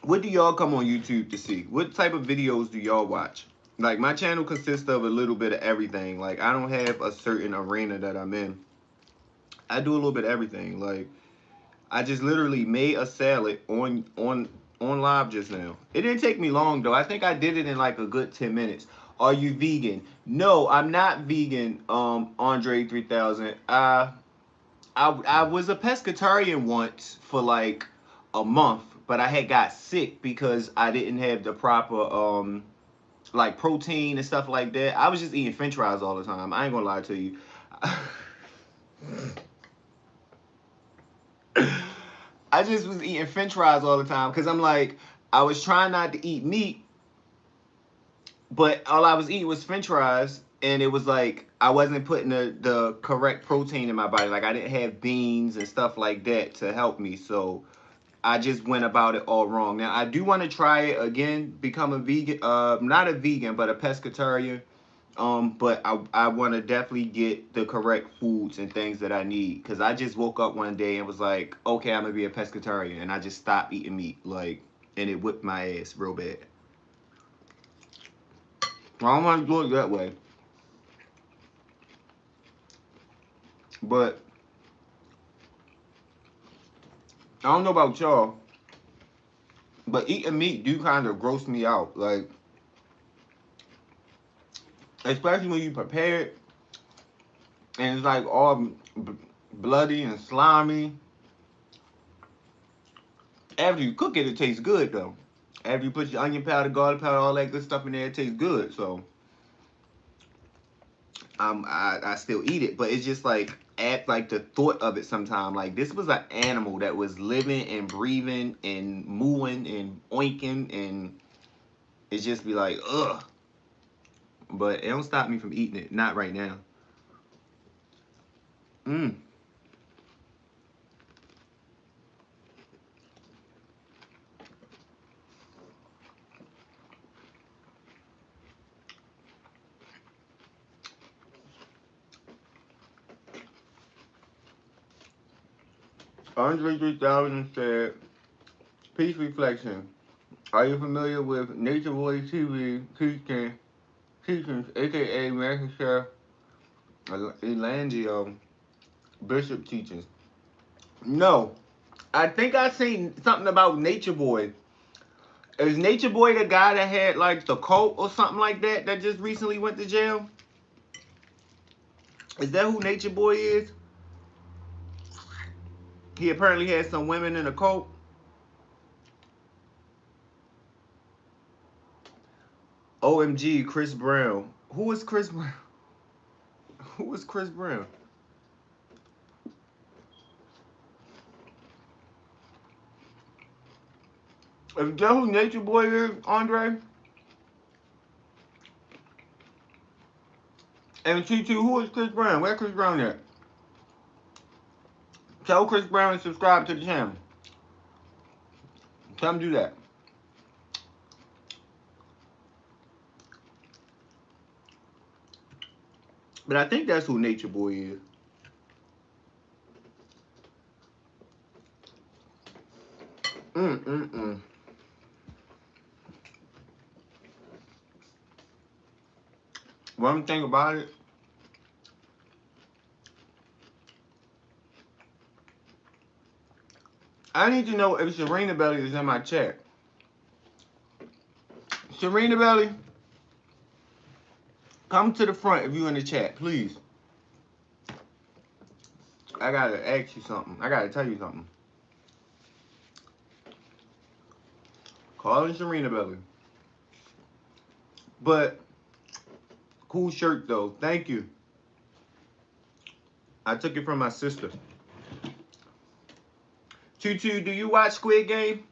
what do y'all come on YouTube to see? What type of videos do y'all watch? Like, my channel consists of a little bit of everything. Like, I don't have a certain arena that I'm in. I do a little bit of everything. Like, I just literally made a salad on live just now. It didn't take me long though. I think I did it in like a good 10 minutes. Are you vegan? No, I'm not vegan. Andre 3000. I was a pescatarian once for like a month, but I had got sick because I didn't have the proper like protein and stuff like that. I was just eating French fries all the time. I ain't gonna lie to you. I just was eating French fries all the time because I'm like, I was trying not to eat meat, but all I was eating was French fries, and it was like I wasn't putting the correct protein in my body. Like, I didn't have beans and stuff like that to help me, so I just went about it all wrong. Now I do want to try it again, become a vegan, not a vegan, but a pescatarian. But I want to definitely get the correct foods and things that I need, because I just woke up one day and was like, okay, I'm gonna be a pescatarian, and I just stopped eating meat, like, and it whipped my ass real bad. I don't want to do it that way, but I don't know about y'all, but eating meat do kind of gross me out, like, especially when you prepare it and it's like all bloody and slimy. After you cook it, it tastes good though. After you put your onion powder, garlic powder, all that good stuff in there, it tastes good. So I still eat it, but it's just like at like the thought of it sometimes. Like, this was an animal that was living and breathing and mooing and oinking, and it just be like, ugh. But it don't stop me from eating it. Not right now. Mmm. Andre 3000 said, peace reflection. Are you familiar with Nature Boy TV teachings, aka Master Chef Elandio Bishop teachings? No. I think I seen something about Nature Boy. Is Nature Boy the guy that had like the cult or something like that that just recently went to jail? Is that who Nature Boy is? He apparently had some women in a cult. OMG, Chris Brown. Who is Chris Brown? Who is Chris Brown? Is that who Nature Boy is, Andre? And T2, who is Chris Brown? Where Chris Brown at? Tell Chris Brown to subscribe to the channel. Tell him to do that. But I think that's who Nature Boy is. Mm-mm-mm. One thing about it, I need to know if Serena Belly is in my chat. Serena Belly, come to the front if you in the chat, please. I gotta ask you something. I gotta tell you something. Calling Serena Belly. But cool shirt though. Thank you. I took it from my sister. Tutu, do you watch Squid Game?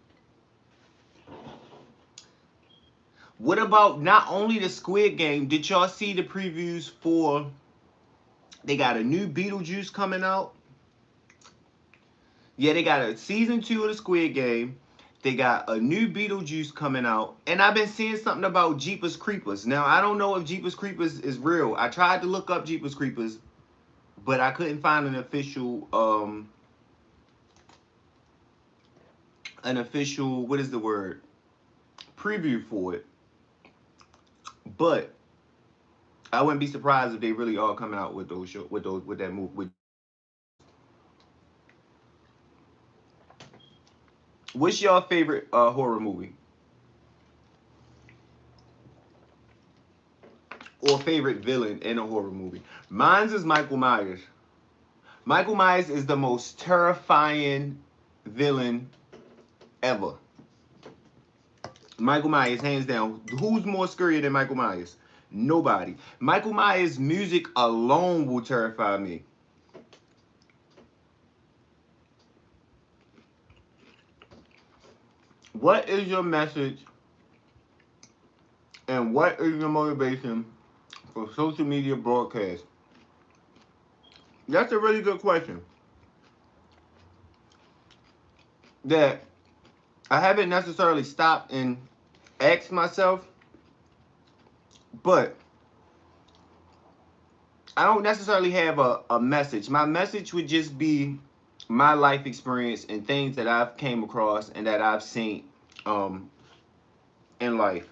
What about not only the Squid Game? Did y'all see the previews for? They got a new Beetlejuice coming out. Yeah, they got a season 2 of the Squid Game. They got a new Beetlejuice coming out. And I've been seeing something about Jeepers Creepers. Now, I don't know if Jeepers Creepers is real. I tried to look up Jeepers Creepers, but I couldn't find an official, what is the word? Preview for it. But I wouldn't be surprised if they really are coming out with those show, with that movie. What's your favorite horror movie? Or favorite villain in a horror movie? Mine's is Michael Myers. Michael Myers is the most terrifying villain ever. Michael Myers, hands down. Who's more scarier than Michael Myers? Nobody. Michael Myers' music alone will terrify me. What is your message and what is your motivation for social media broadcast? That's a really good question that I haven't necessarily stopped and asked myself, but I don't necessarily have a message. My message would just be my life experience and things that I've came across and that I've seen um, in life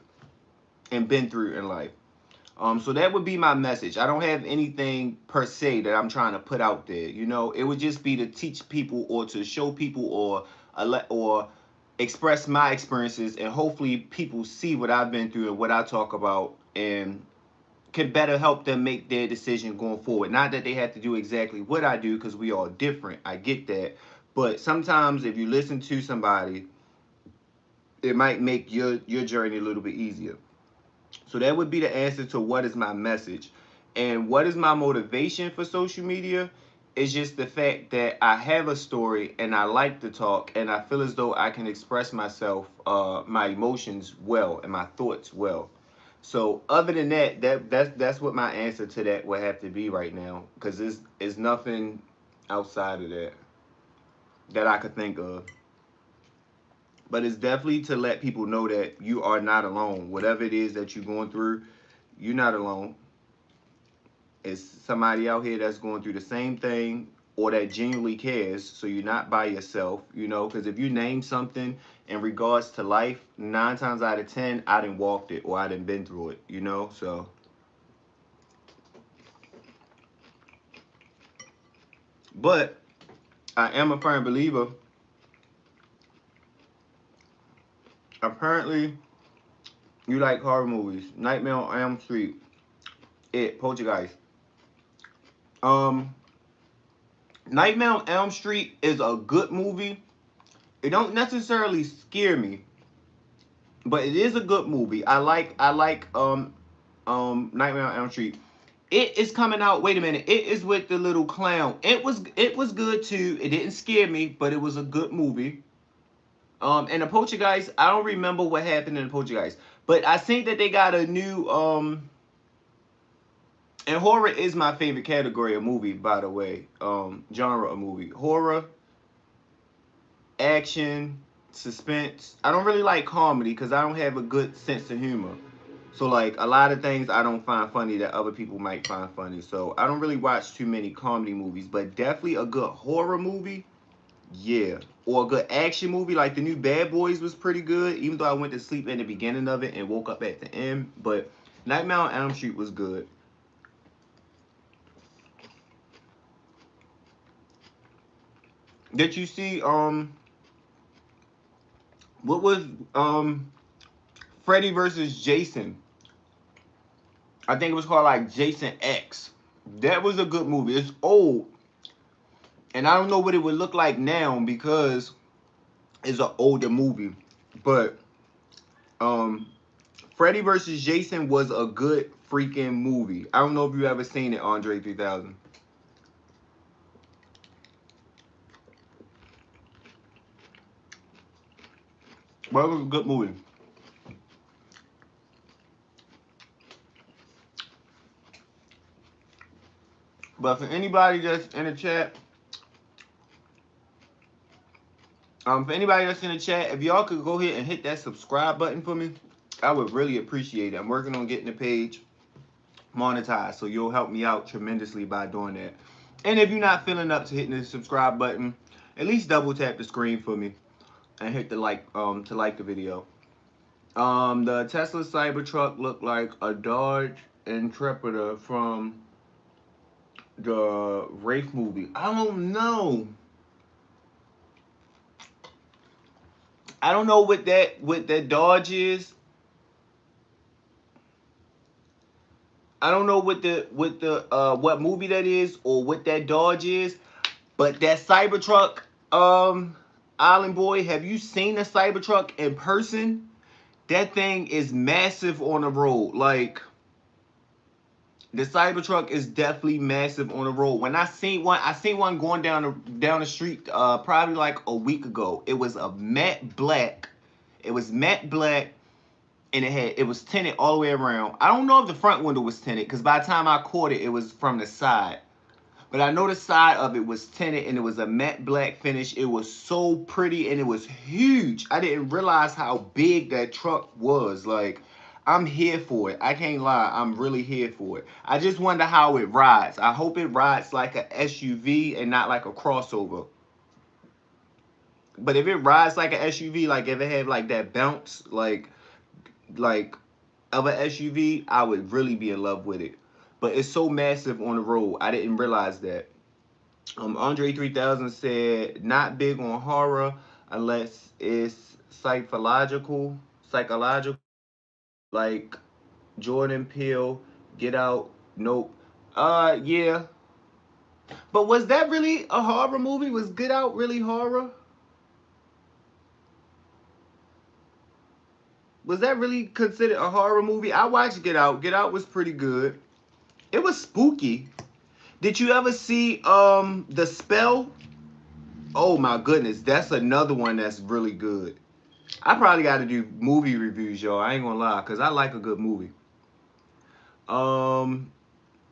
and been through in life. So that would be my message. I don't have anything per se that I'm trying to put out there. You know, it would just be to teach people or to show people or express my experiences, and hopefully people see what I've been through and what I talk about and can better help them make their decision going forward. Not that they have to do exactly what I do because we are different. I get that. But sometimes if you listen to somebody, it might make your journey a little bit easier. So that would be the answer to what is my message. And what is my motivation for social media? It's just the fact that I have a story and I like to talk and I feel as though I can express myself, my emotions well and my thoughts well. So other than that, that's what my answer to that would have to be right now, because it's nothing outside of that that I could think of. But it's definitely to let people know that you are not alone. Whatever it is that you're going through, you're not alone. It's somebody out here that's going through the same thing or that genuinely cares. So you're not by yourself, you know, because if you name something in regards to life, 9 times out of 10, I didn't walked it or I didn't been through it, you know. So, but I am a firm believer. Apparently, you like horror movies. Nightmare on Elm Street, It, Poltergeist. Um, Nightmare on Elm Street is a good movie. It don't necessarily scare me, but it is a good movie. I like Nightmare on Elm Street. It is coming out. Wait a minute. It is with the little clown. It was good too. It didn't scare me, but it was a good movie. And the Poltergeist, I don't remember what happened in the Poltergeist, but I think that they got a new and horror is my favorite category of movie, by the way. Genre of movie. Horror, action, suspense. I don't really like comedy because I don't have a good sense of humor. So like a lot of things I don't find funny that other people might find funny. So I don't really watch too many comedy movies, but definitely a good horror movie, yeah. Or a good action movie like the new Bad Boys was pretty good, even though I went to sleep in the beginning of it and woke up at the end. But Nightmare on Elm Street was good. Did you see what was Freddy versus Jason? I think it was called like Jason X. That was a good movie. It's old, and I don't know what it would look like now because it's an older movie. But um, Freddy versus Jason was a good freaking movie. I don't know if you ever seen it, Andre 3000. But it was a good movie. But for anybody that's in the chat, for anybody that's in the chat, if y'all could go ahead and hit that subscribe button for me, I would really appreciate it. I'm working on getting the page monetized, so you'll help me out tremendously by doing that. And if you're not feeling up to hitting the subscribe button, at least double tap the screen for me and hit the like to like the video. The Tesla Cybertruck looked like a Dodge Intrepida from the Rafe movie. I don't know. I don't know what that Dodge is. I don't know what movie that is or what that Dodge is, but that Cybertruck, Island Boy, have you seen a Cybertruck in person? That thing is massive on the road. Like the Cybertruck is definitely massive on the road. When I seen one going down the street probably like a week ago. It was a matte black. It was matte black and it was tinted all the way around. I don't know if the front window was tinted because by the time I caught it, it was from the side. But I know the side of it was tinted and it was a matte black finish. It was so pretty and it was huge. I didn't realize how big that truck was. Like, I'm here for it. I can't lie. I'm really here for it. I just wonder how it rides. I hope it rides like a SUV and not like a crossover. But if it rides like a SUV, like if it had like that bounce, like of an SUV, I would really be in love with it. But it's so massive on the road. I didn't realize that. Andre 3000 said, not big on horror unless it's psychological, like Jordan Peele, Get Out, Nope. Yeah. But was that really a horror movie? Was Get Out really horror? Was that really considered a horror movie? I watched Get Out. Get Out was pretty good. It was spooky. Did you ever see The Spell? Oh my goodness, that's another one that's really good. I probably got to do movie reviews, y'all. I ain't gonna lie, cause I like a good movie. Um,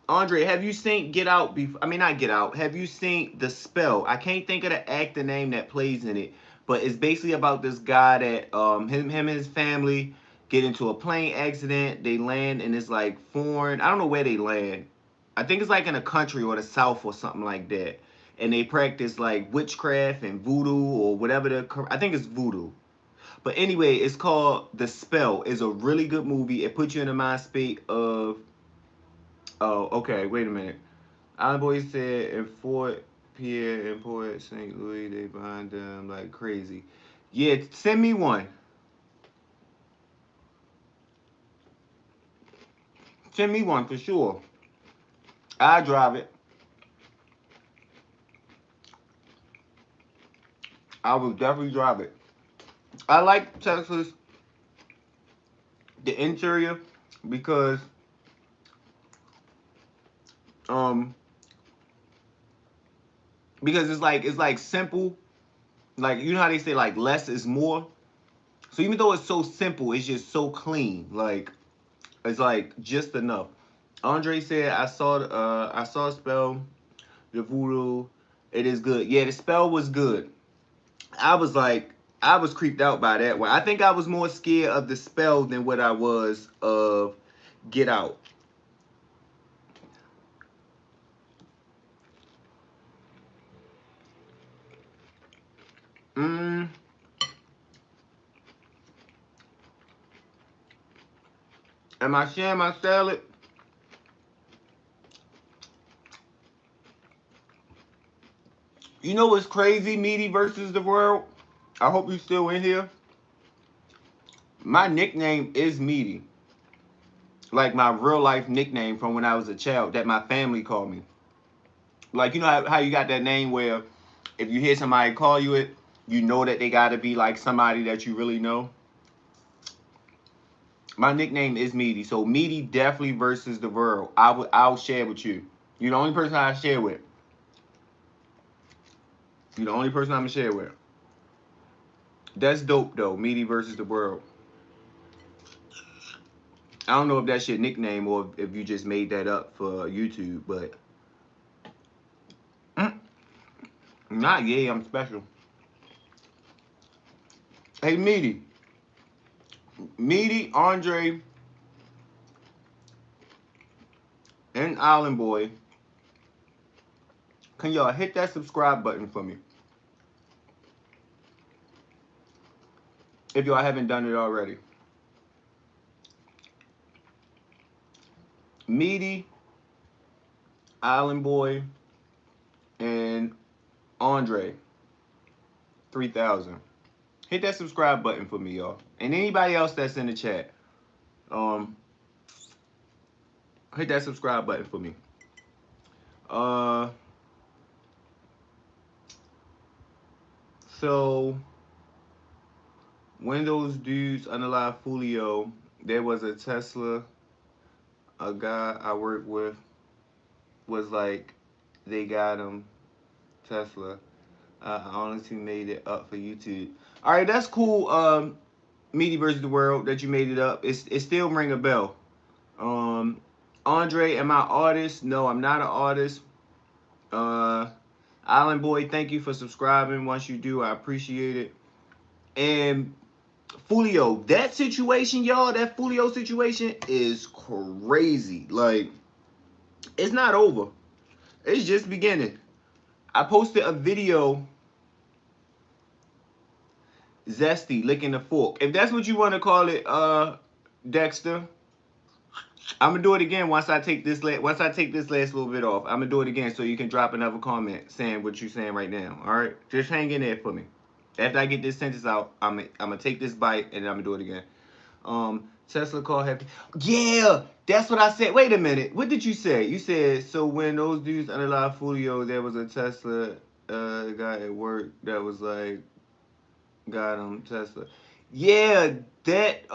Andre, have you seen Get Out? Before? I mean, not Get Out. Have you seen The Spell? I can't think of the actor name that plays in it, but it's basically about this guy that him and his family get into a plane accident. They land and it's like foreign. I don't know where they land. I think it's like in a country or the South or something like that. And they practice like witchcraft and voodoo or whatever I think it's voodoo. But anyway, it's called The Spell. It's a really good movie. It puts you in the mind state of. Oh, okay. Wait a minute. Island Boy said in Fort Pierre and Port St. Louis, they behind them like crazy. Yeah, send me one. Send me one for sure. I drive it. I will definitely drive it. I like Texas, the interior, because um it's like simple. Like you know how they say like less is more. So even though it's so simple, it's just so clean. Like it's like just enough. Andre said, I saw Spell, the voodoo. It is good. Yeah, the Spell was good. I was like, I was creeped out by that one. I think I was more scared of the Spell than what I was of Get Out. Mm, am I sharing my salad? You know what's crazy, Meaty versus the world? I hope you still in here. My nickname is Meaty. Like my real life nickname from when I was a child that my family called me. Like, you know how you got that name where if you hear somebody call you it, you know that they got to be like somebody that you really know. My nickname is Meaty, so Meaty definitely versus the world. I'll share with you. You're the only person I share with. You're the only person I'm gonna share with. That's dope though. Meaty versus the world. I don't know if that's your nickname or if you just made that up for YouTube, but not yeah, I'm special. Hey Meaty, Meaty, Andre, and Island Boy, can y'all hit that subscribe button for me if y'all haven't done it already? Meaty, Island Boy, and Andre 3000. Hit that subscribe button for me, y'all. And anybody else that's in the chat, um, hit that subscribe button for me. Uh, so when those dudes unalive Fulio, there was a Tesla. A guy I worked with was like, they got him Tesla. I honestly made it up for YouTube. All right, that's cool. Meaty versus the world that you made it up. It still ring a bell. Um, Andre, am I artist? No, I'm not an artist. Uh, Island Boy, thank you for subscribing. Once you do, I appreciate it. And Fulio, that situation, y'all, that Fulio situation is crazy. Like, it's not over. It's just beginning. I posted a video, Zesty licking the fork. If that's what you want to call it, Dexter, I'm gonna do it again once I take this last little bit off. I'm gonna do it again so you can drop another comment saying what you're saying right now. All right, just hang in there for me. After I get this sentence out, I'm gonna take this bite and I'm gonna do it again. Tesla car happy. Yeah, that's what I said. Wait a minute. What did you say? You said so when those dudes unalive Fulio, there was a Tesla guy at work that was like, got him Tesla. Yeah, that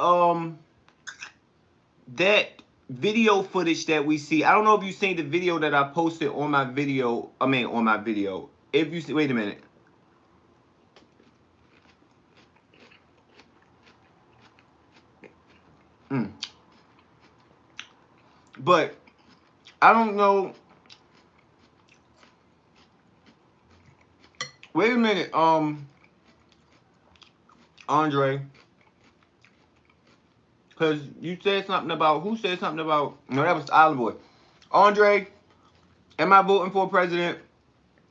video footage that we see. I don't know if you seen the video that I posted on my video. I mean on my video. If you see, wait a minute. Mm. But I don't know. Wait a minute, Andre, because you said something about who said something about no, that was Island Boy. Andre, am I voting for president?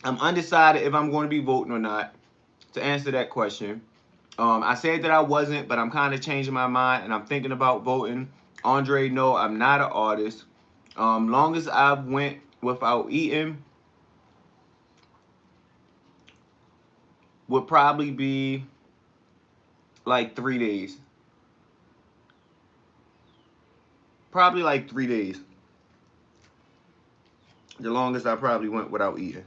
I'm undecided if I'm going to be voting or not. To answer that question, I said that I wasn't, but I'm kind of changing my mind and I'm thinking about voting. Andre, no, I'm not an artist. Long as I went without eating would probably be like 3 days. Probably like 3 days. The longest I probably went without eating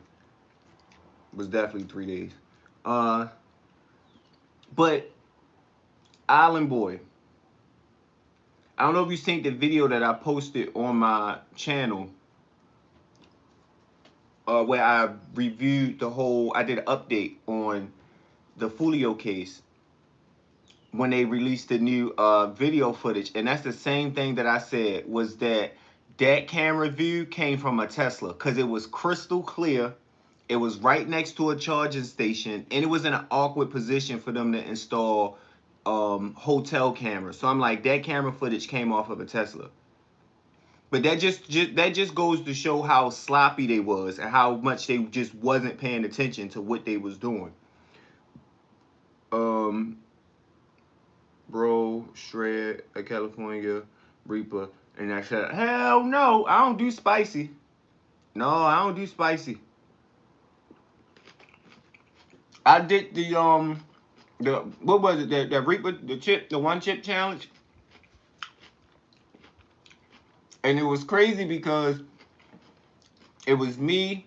was definitely 3 days. Uh, but Island Boy, I don't know if you seen the video that I posted on my channel, where I reviewed the whole. I did an update on the Fulio case when they released the new video footage, and that's the same thing that I said was that camera view came from a Tesla because it was crystal clear. It was right next to a charging station, and it was in an awkward position for them to install hotel cameras. So I'm like, that camera footage came off of a Tesla. But that just goes to show how sloppy they was and how much they just wasn't paying attention to what they was doing. Um, Bro, Shred, a California Reaper, and I said, hell no, I don't do spicy. No, I don't do spicy. I did the what was it, that Reaper, the one chip challenge, and it was crazy because it was me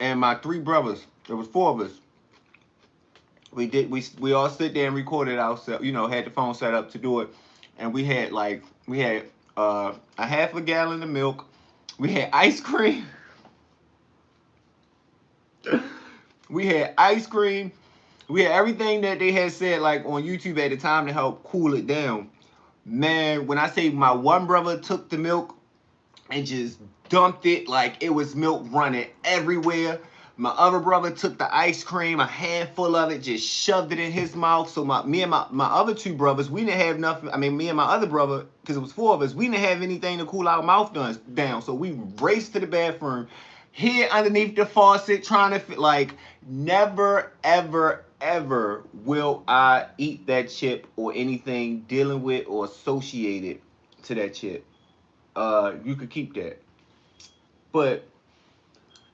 and my three brothers. There was four of us. We all sit there and recorded ourselves. You know, had the phone set up to do it, and we had a half a gallon of milk. We had ice cream. We had ice cream. We had everything that they had said like on YouTube at the time to help cool it down. Man, when I say my one brother took the milk and just dumped it like it was milk running everywhere. My other brother took the ice cream, a handful of it, just shoved it in his mouth. So me and my other two brothers, we didn't have nothing. I mean, me and my other brother, because it was four of us, we didn't have anything to cool our mouth down. So we raced to the bathroom, hid underneath the faucet, trying to fit. Like, never, ever, ever will I eat that chip or anything dealing with or associated to that chip. You could keep that. But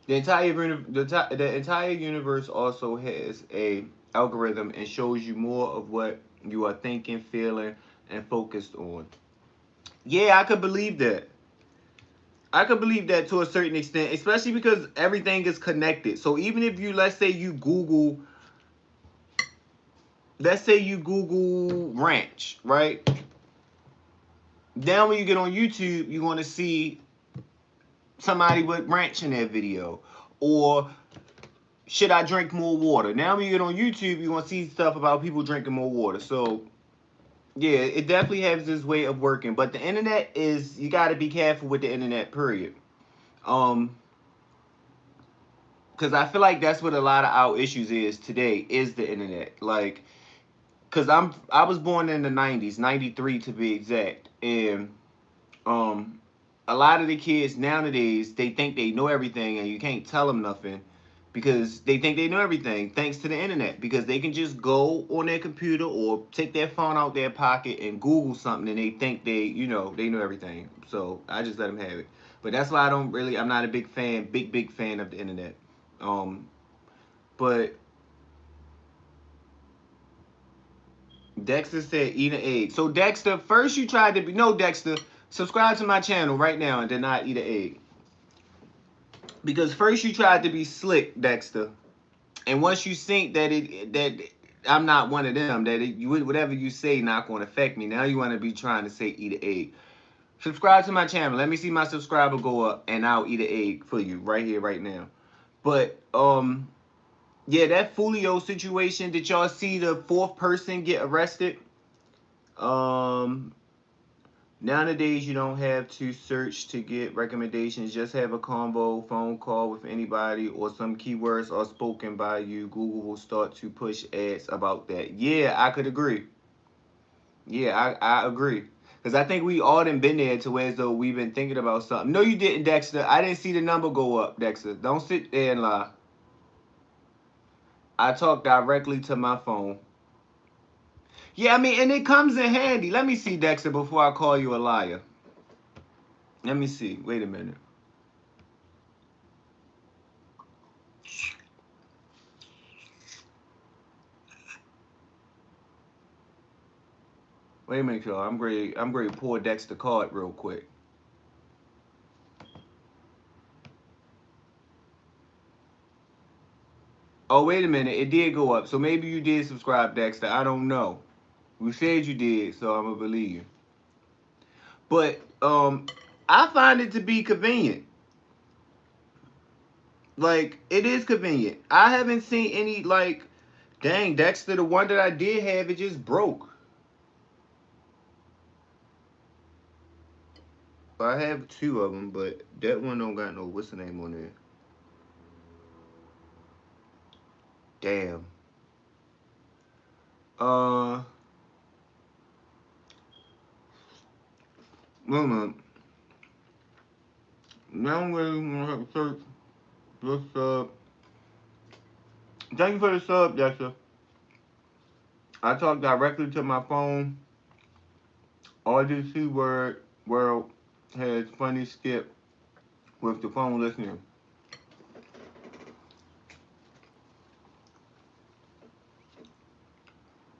the entire universe also has a algorithm and shows you more of what you are thinking, feeling, and focused on. Yeah, I could believe that. I could believe that to a certain extent, especially because everything is connected. So even if you, let's say you Google ranch, right? Then when you get on YouTube, you're going to see somebody with ranch in their video. Or should I drink more water? Now when you get on YouTube, you're gonna see stuff about people drinking more water. So yeah, it definitely has this way of working. But the internet is, you gotta be careful with the internet, period. Um, because I feel like that's what a lot of our issues is today, is the internet. Like, cause I was born in the 90s, 93 to be exact. And um a lot of the kids nowadays, they think they know everything and you can't tell them nothing because they think they know everything thanks to the internet, because they can just go on their computer or take their phone out their pocket and Google something and they think they know everything. So I just let them have it. But that's why I'm not a big fan of the internet. um but Dexter said eat an egg. So Dexter, first you tried to be, no, Dexter, subscribe to my channel right now and then not eat an egg. Because first you tried to be slick, Dexter, and once you think that I'm not one of them, whatever you say not going to affect me. Now you want to be trying to say eat an egg. Subscribe to my channel. Let me see my subscriber go up, and I'll eat an egg for you right here, right now. But yeah, that Fulio situation. Did y'all see the fourth person get arrested? Um, Nowadays, you don't have to search to get recommendations. Just have a convo, phone call with anybody, or some keywords are spoken by you. Google will start to push ads about that. Yeah, I could agree. Yeah, I agree. Because I think we all done been there to where as though we've been thinking about something. No, you didn't, Dexter. I didn't see the number go up, Dexter. Don't sit there and lie. I talk directly to my phone. Yeah, I mean, and it comes in handy. Let me see, Dexter, before I call you a liar. Let me see. Wait a minute. Wait a minute, y'all. I'm great to pour Dexter card real quick. Oh, wait a minute. It did go up. So maybe you did subscribe, Dexter. I don't know. You said you did, so I'm gonna believe you. But I find it to be convenient. Like, it is convenient. I haven't seen any, like, dang, Dexter, the one that I did have, it just broke. I have two of them, but that one don't got no, what's the name on there? Damn. Uh, Mama, now I'm really gonna have to search this thank you for the sub, Dexter. I talk directly to my phone. All this C word world has funny skip with the phone listening.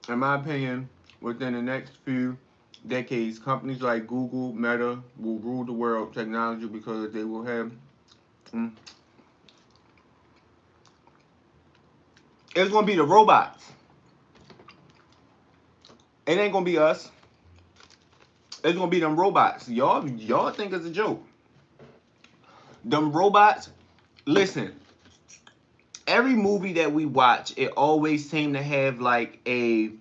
In my opinion, within the next few decades, companies like Google, Meta will rule the world technology because they will have. Mm, it's gonna be the robots. It ain't gonna be us. It's gonna be them robots. Y'all think it's a joke. Them robots. Listen, every movie that we watch, it always seem to have like a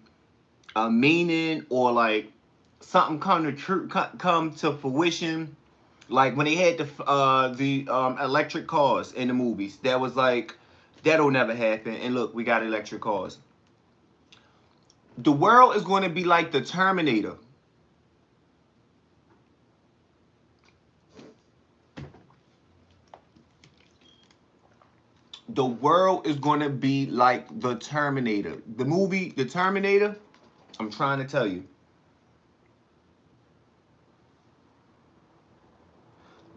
meaning or like something come to fruition. Like when they had the electric cars in the movies, that was like that'll never happen. And look, we got electric cars. The world is going to be like the Terminator. The world is going to be like the Terminator. The movie, The Terminator. I'm trying to tell you.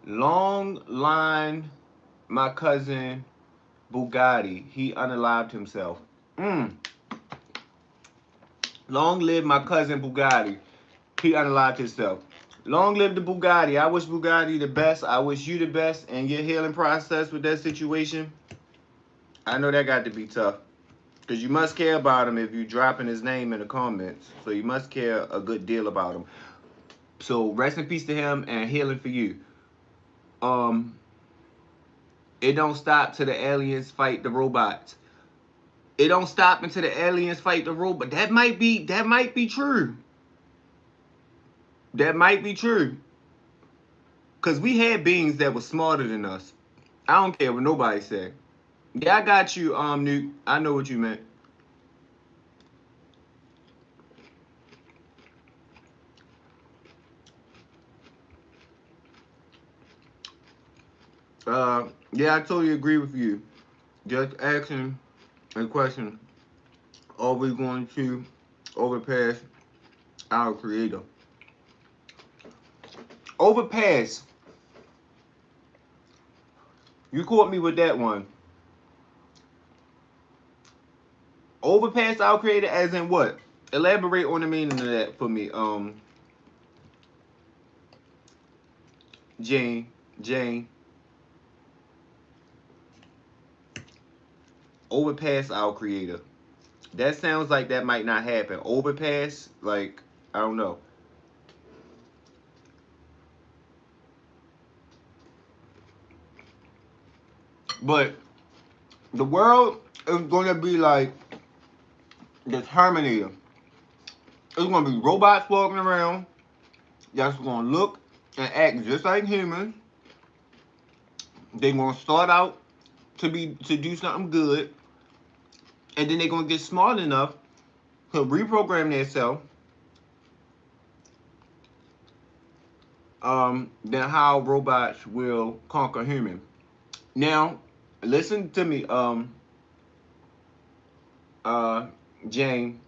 Long line, my cousin Bugatti. He unalived himself. Mm. Long live my cousin Bugatti. He unalived himself. Long live the Bugatti. I wish Bugatti the best. I wish you the best in your healing process with that situation. I know that got to be tough. Because you must care about him if you dropping his name in the comments. So you must care a good deal about him. So rest in peace to him and healing for you. Um, it don't stop till the aliens fight the robots. It don't stop until the aliens fight the robot. That might be true. That might be true. Cause we had beings that were smarter than us. I don't care what nobody say. Yeah, I got you, Nuke. I know what you meant. Yeah, I totally agree with you. Just asking a question: are we going to overpass our creator? Overpass. You caught me with that one. Overpass our creator, as in what? Elaborate on the meaning of that for me. Jane, Jane. Overpass our creator. That sounds like that might not happen. Overpass, like I don't know. But the world is gonna be like the Terminator. It's gonna be robots walking around that's gonna look and act just like humans. They're gonna start out to do something good, and then they're gonna get smart enough to reprogram themselves. Then how robots will conquer human. Now, listen to me, uh, Jane.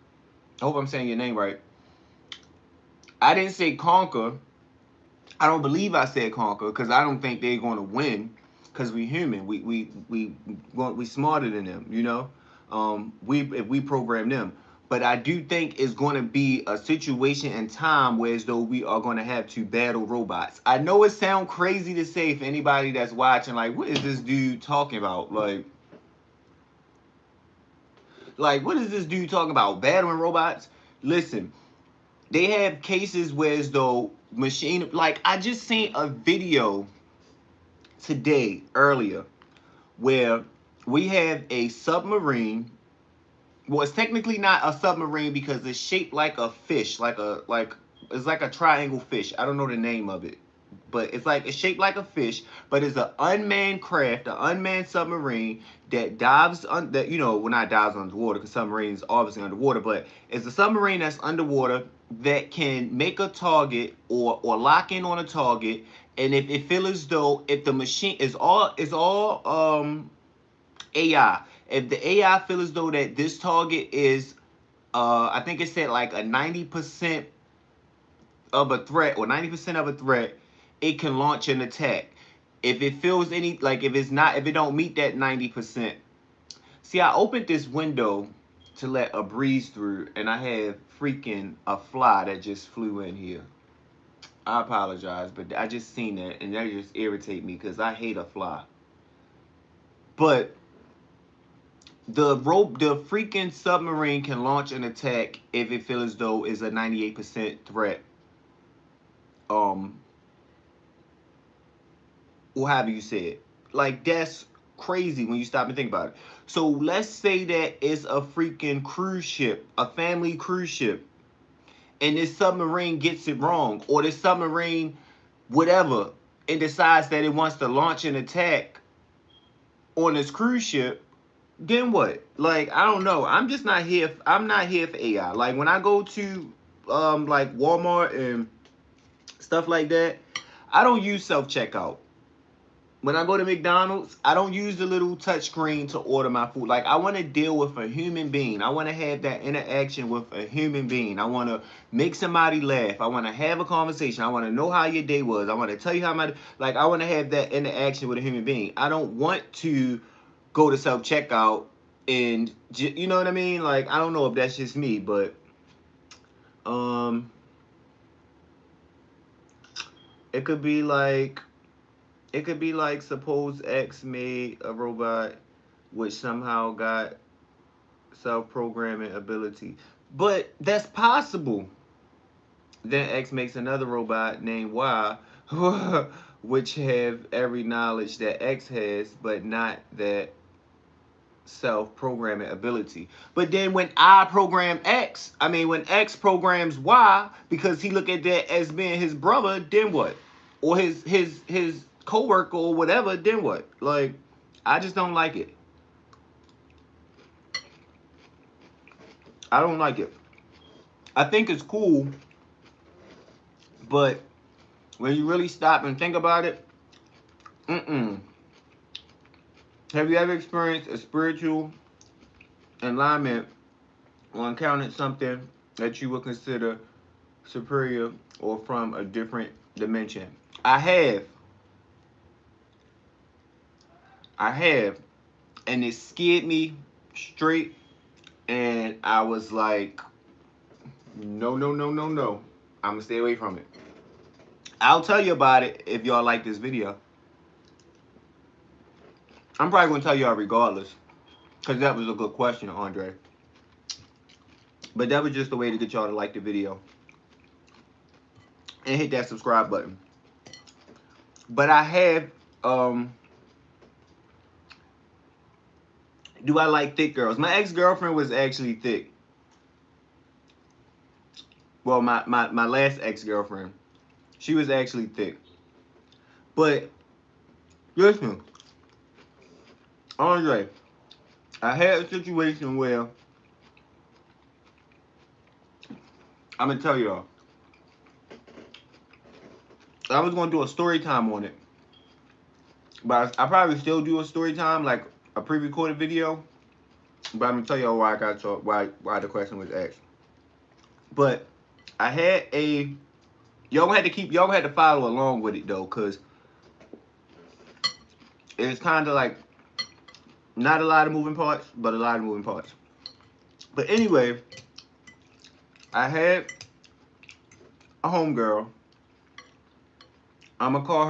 I hope I'm saying your name right. I didn't say conquer. I don't believe I said conquer because I don't think they're going to win because we human. We smarter than them. You know, we if we program them. But I do think it's going to be a situation and time where as though we are going to have to battle robots. I know it sounds crazy to say for anybody that's watching, like, what is this dude talking about? Like what is this dude talking about? Battling robots? Listen, they have cases where as though machine, like I just seen a video today earlier where we have a submarine. Well, it's technically not a submarine because it's shaped like a fish, like it's like a triangle fish. I don't know the name of it, but it's shaped like a fish, but it's an unmanned craft, an unmanned submarine that that well, not dives underwater because submarines obviously underwater, but it's a submarine that's underwater that can make a target or lock in on a target, and if it feels as though if the machine is all AI. If the AI feels as though that this target is, I think it said like a 90% of a threat or 90% of a threat, it can launch an attack. If it feels if it don't meet that 90%. See, I opened this window to let a breeze through, and I have freaking a fly that just flew in here. I apologize, but I just seen that, and that just irritate me because I hate a fly. But the freaking submarine can launch an attack if it feels as though it's a 98% threat. Um, or however you say it. Like that's crazy when you stop and think about it. So let's say that it's a freaking cruise ship, a family cruise ship, and this submarine gets it wrong, or this submarine, whatever, it decides that it wants to launch an attack on this cruise ship. Then what? Like I don't know. I'm just not here. I'm not here for AI. Like when I go to like Walmart and stuff like that, I don't use self checkout. When I go to McDonald's, I don't use the little touch screen to order my food. Like I want to deal with a human being. I want to have that interaction with a human being. I want to make somebody laugh. I want to have a conversation. I want to know how your day was. I want to tell you how my like I want to have that interaction with a human being. I don't want to go to self checkout and you know what I mean? Like I don't know if that's just me, but um it could be like suppose X made a robot which somehow got self-programming ability. But that's possible. Then X makes another robot named Y, which have every knowledge that X has, but not that self-programming ability. But then when I program X, I mean when X programs Y, because he look at that as being his brother, then what? Or his coworker or whatever, then what? Like, I just don't like it. I don't like it. I think it's cool, but when you really stop and think about it, mm-mm. Have you ever experienced a spiritual alignment or encountered something that you would consider superior or from a different dimension? I have. I have. And it scared me straight. And I was like, no, no, no, no, no. I'm going to stay away from it. I'll tell you about it if y'all like this video. I'm probably going to tell y'all regardless. Because that was a good question, Andre. But that was just a way to get y'all to like the video. And hit that subscribe button. But I have, do I like thick girls? My ex-girlfriend was actually thick. Well, my last ex-girlfriend, she was actually thick. But listen, Andre, I had a situation where I'm gonna tell y'all. I was gonna do a story time on it, but I probably still do a story time, like a pre-recorded video. But I'm gonna tell y'all why I got to why the question was asked. But I had a y'all had to follow along with it though, cause it's kind of like not a lot of moving parts, but a lot of moving parts. But anyway, I had a homegirl. I'm gonna call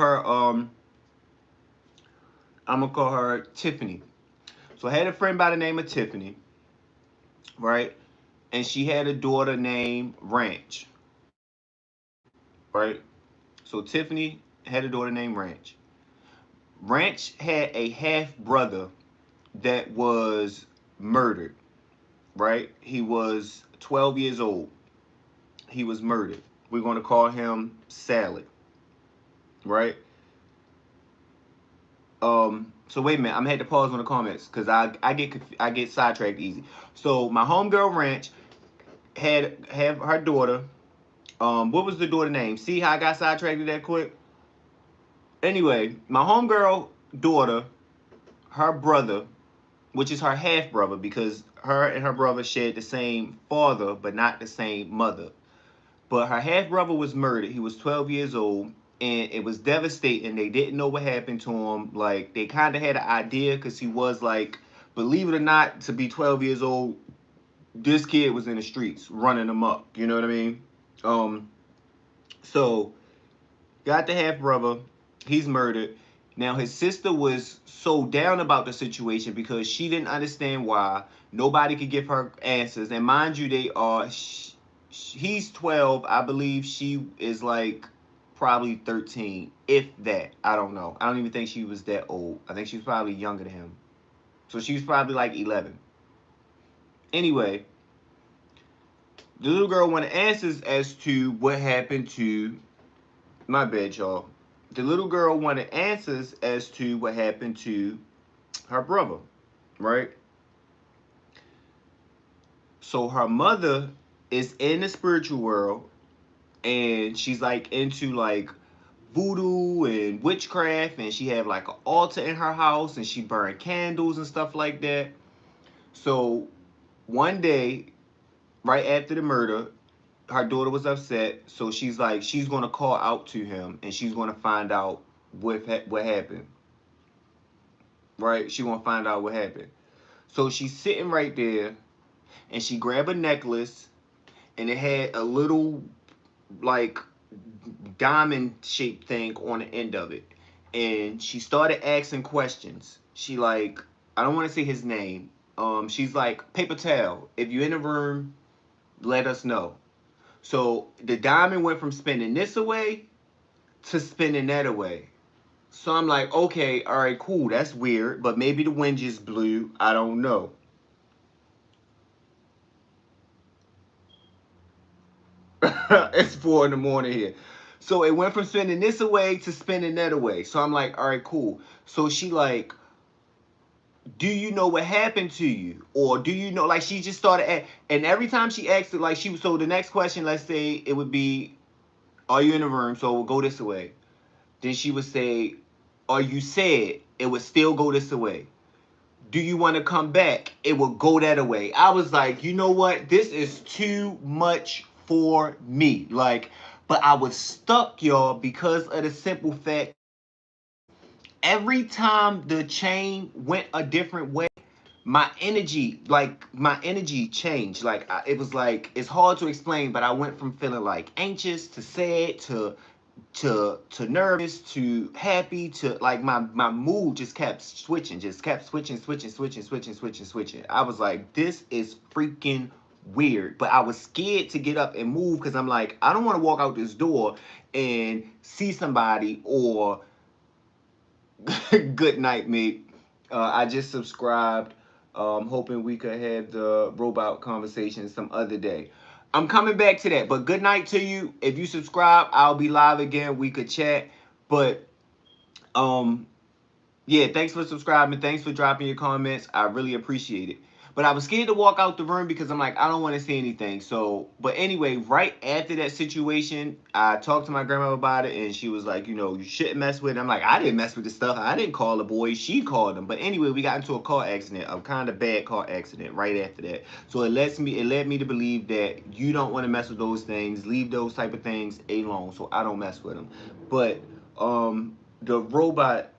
her Tiffany. So I had a friend by the name of Tiffany, right? And she had a daughter named Ranch, right? So Tiffany had a daughter named Ranch. Ranch had a half brother that was murdered, right? He was 12 years old. He was murdered. We're going to call him Salad, right? So wait a minute, I'm gonna have to pause on the comments because I get sidetracked easy. So my homegirl Ranch had have her daughter. What was the daughter name? See how I got sidetracked that quick? Anyway, my homegirl daughter, her brother, which is her half brother, because her and her brother shared the same father but not the same mother. But her half brother was murdered. He was 12 years old, and it was devastating. They didn't know what happened to him. Like they kind of had an idea because he was like, believe it or not, to be 12 years old, this kid was in the streets running amok. You know what I mean? Um, so got the half brother. He's murdered. Now his sister was so down about the situation because she didn't understand why nobody could give her answers. And mind you, they are. He's 12, I believe. She is like probably 13, if that. I don't know. I don't even think she was that old. I think she was probably younger than him. So she was probably like 11. Anyway, the little girl wanted answers as to what happened to. My bad, y'all. The little girl wanted answers as to what happened to her brother, right? So her mother is in the spiritual world and she's like into like voodoo and witchcraft, and she have like an altar in her house and she burned candles and stuff like that. So one day, right after the murder, her daughter was upset, so she's like she's gonna call out to him and she's gonna find out what happened. Right? She gonna find out what happened. So she's sitting right there and she grabbed a necklace and it had a little like diamond shaped thing on the end of it. And she started asking questions. She like, I don't want to say his name. She's like, paper towel. If you're in the room, let us know. So the diamond went from spinning this away to spinning that away. So I'm like, okay, all right, cool. That's weird, but maybe the wind just blew. I don't know. It's 4 in the morning here. So it went from spinning this away to spinning that away. So I'm like, all right, cool. So she like, do you know what happened to you? Or do you know, like she just started and every time she asked it, like she was, so the next question, let's say it would be, are you in the room? So we'll go this way. Then she would say, are you sad? It would still go this way. Do you want to come back? It would go that way. I was like, you know what? This is too much for me. Like, but I was stuck, y'all, because of the simple fact every time the chain went a different way, my energy changed. Like it was like it's hard to explain, but I went from feeling like anxious to sad to nervous to happy to like my mood just kept switching. I was like, this is freaking weird, but I was scared to get up and move because I'm like, I don't want to walk out this door and see somebody or good night, mate. I just subscribed, hoping we could have the robot conversation some other day. I'm coming back to that, but good night to you. If you subscribe, I'll be live again. We could chat, but um, yeah, thanks for subscribing. Thanks for dropping your comments. I really appreciate it. But I was scared to walk out the room because I'm like, I don't want to see anything. So, but anyway, right after that situation, I talked to my grandma about it and she was like, you know, you shouldn't mess with it. I'm like, I didn't mess with this stuff. I didn't call the boy. She called him. But anyway, we got into a car accident, a kind of bad car accident right after that. So it led me to believe that you don't want to mess with those things. Leave those type of things alone. So I don't mess with them. But the robot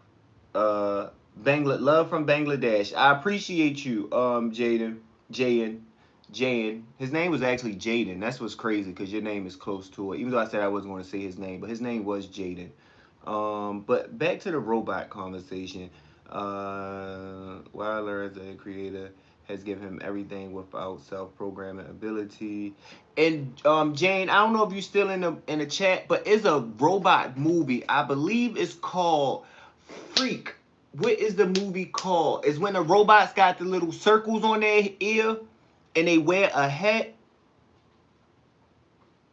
love from Bangladesh. I appreciate you, Jaden, Jaden. His name was actually Jaden. That's what's crazy because your name is close to it. Even though I said I wasn't going to say his name, but his name was Jaden. But back to the robot conversation. Wilder, as a creator, has given him everything without self-programming ability. And Jane, I don't know if you're still in the chat, but it's a robot movie. I believe it's called Freak. What is the movie called? It's when the robots got the little circles on their ear and they wear a hat.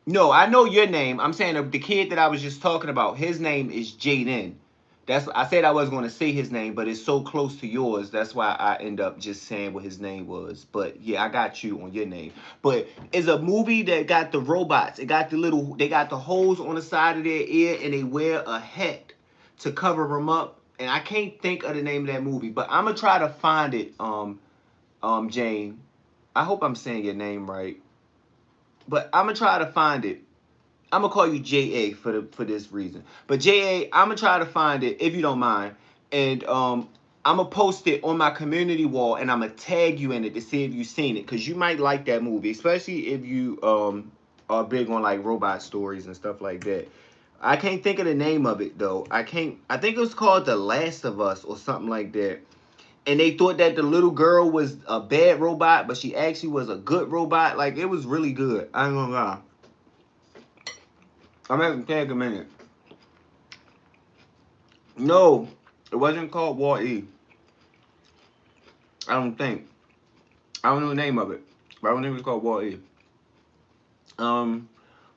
No, I know your name. I'm saying the kid that I was just talking about. His name is Jaden. That's I said I was going to say his name, but it's so close to yours. That's why I end up just saying what his name was. But yeah, I got you on your name. But it's a movie that got the robots. It got the little. They got the holes on the side of their ear, and they wear a hat to cover them up. And I can't think of the name of that movie, but I'm gonna try to find it. Jane. I hope I'm saying your name right, but I'm gonna try to find it. I'm gonna call you JA for this reason. But JA, I'm gonna try to find it if you don't mind. And I'm gonna post it on my community wall, and I'm gonna tag you in it to see if you've seen it, because you might like that movie, especially if you are big on like robot stories and stuff like that. I can't think of the name of it though. I can't. I think it was called The Last of Us or something like that. And they thought that the little girl was a bad robot, but she actually was a good robot. Like, it was really good. I ain't gonna lie. I'm gonna have to tag a minute. No, it wasn't called Wall E. I don't think. I don't know the name of it, but I don't think it was called Wall E. Um,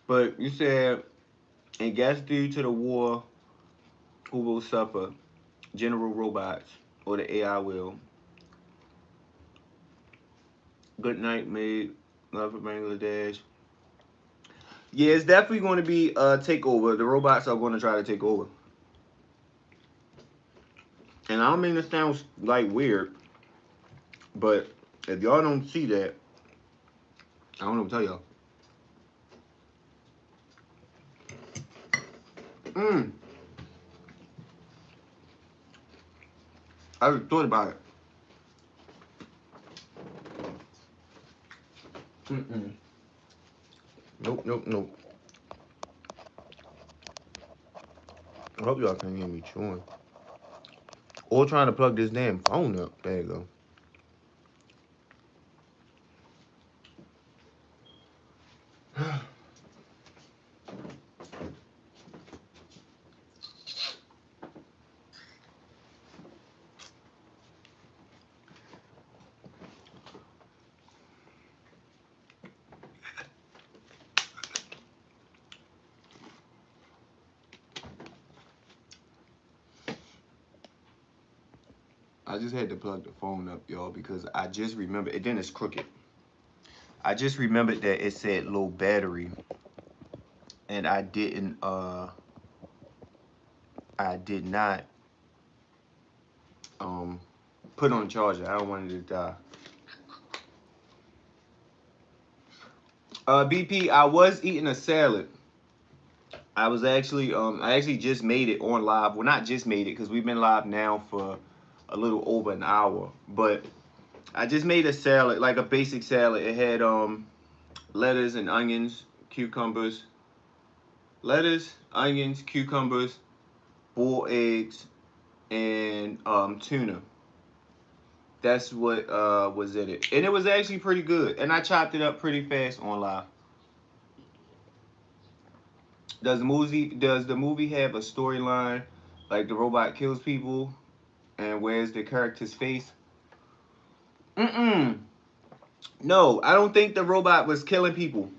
but you said, in gas due to the war, who will suffer? General robots or the AI will. Good night, mate. Love for Bangladesh. Yeah, it's definitely going to be a takeover. The robots are going to try to take over. And I don't mean to sound like weird, but if y'all don't see that, I don't know what to tell y'all. Mm, I just thought about it. Mm-mm. Nope, nope, nope. I hope y'all can hear me chewing. Or trying to plug this damn phone up. There you go. I just had to plug the phone up, y'all, because I just remembered. And then it's crooked. I just remembered that it said low battery, and I did not um put on the charger. I don't want it to die. BP, I was eating a salad. I actually just made it on live. Well, not just made it, because we've been live now for a little over an hour. But I just made a salad, like a basic salad. It had lettuce and onions, cucumbers, lettuce, onions, cucumbers, boiled eggs, and tuna. That's what was in it, and it was actually pretty good. And I chopped it up pretty fast on live. Does the movie have a storyline, like the robot kills people and wears the character's face? Mm-mm. No, I don't think the robot was killing people.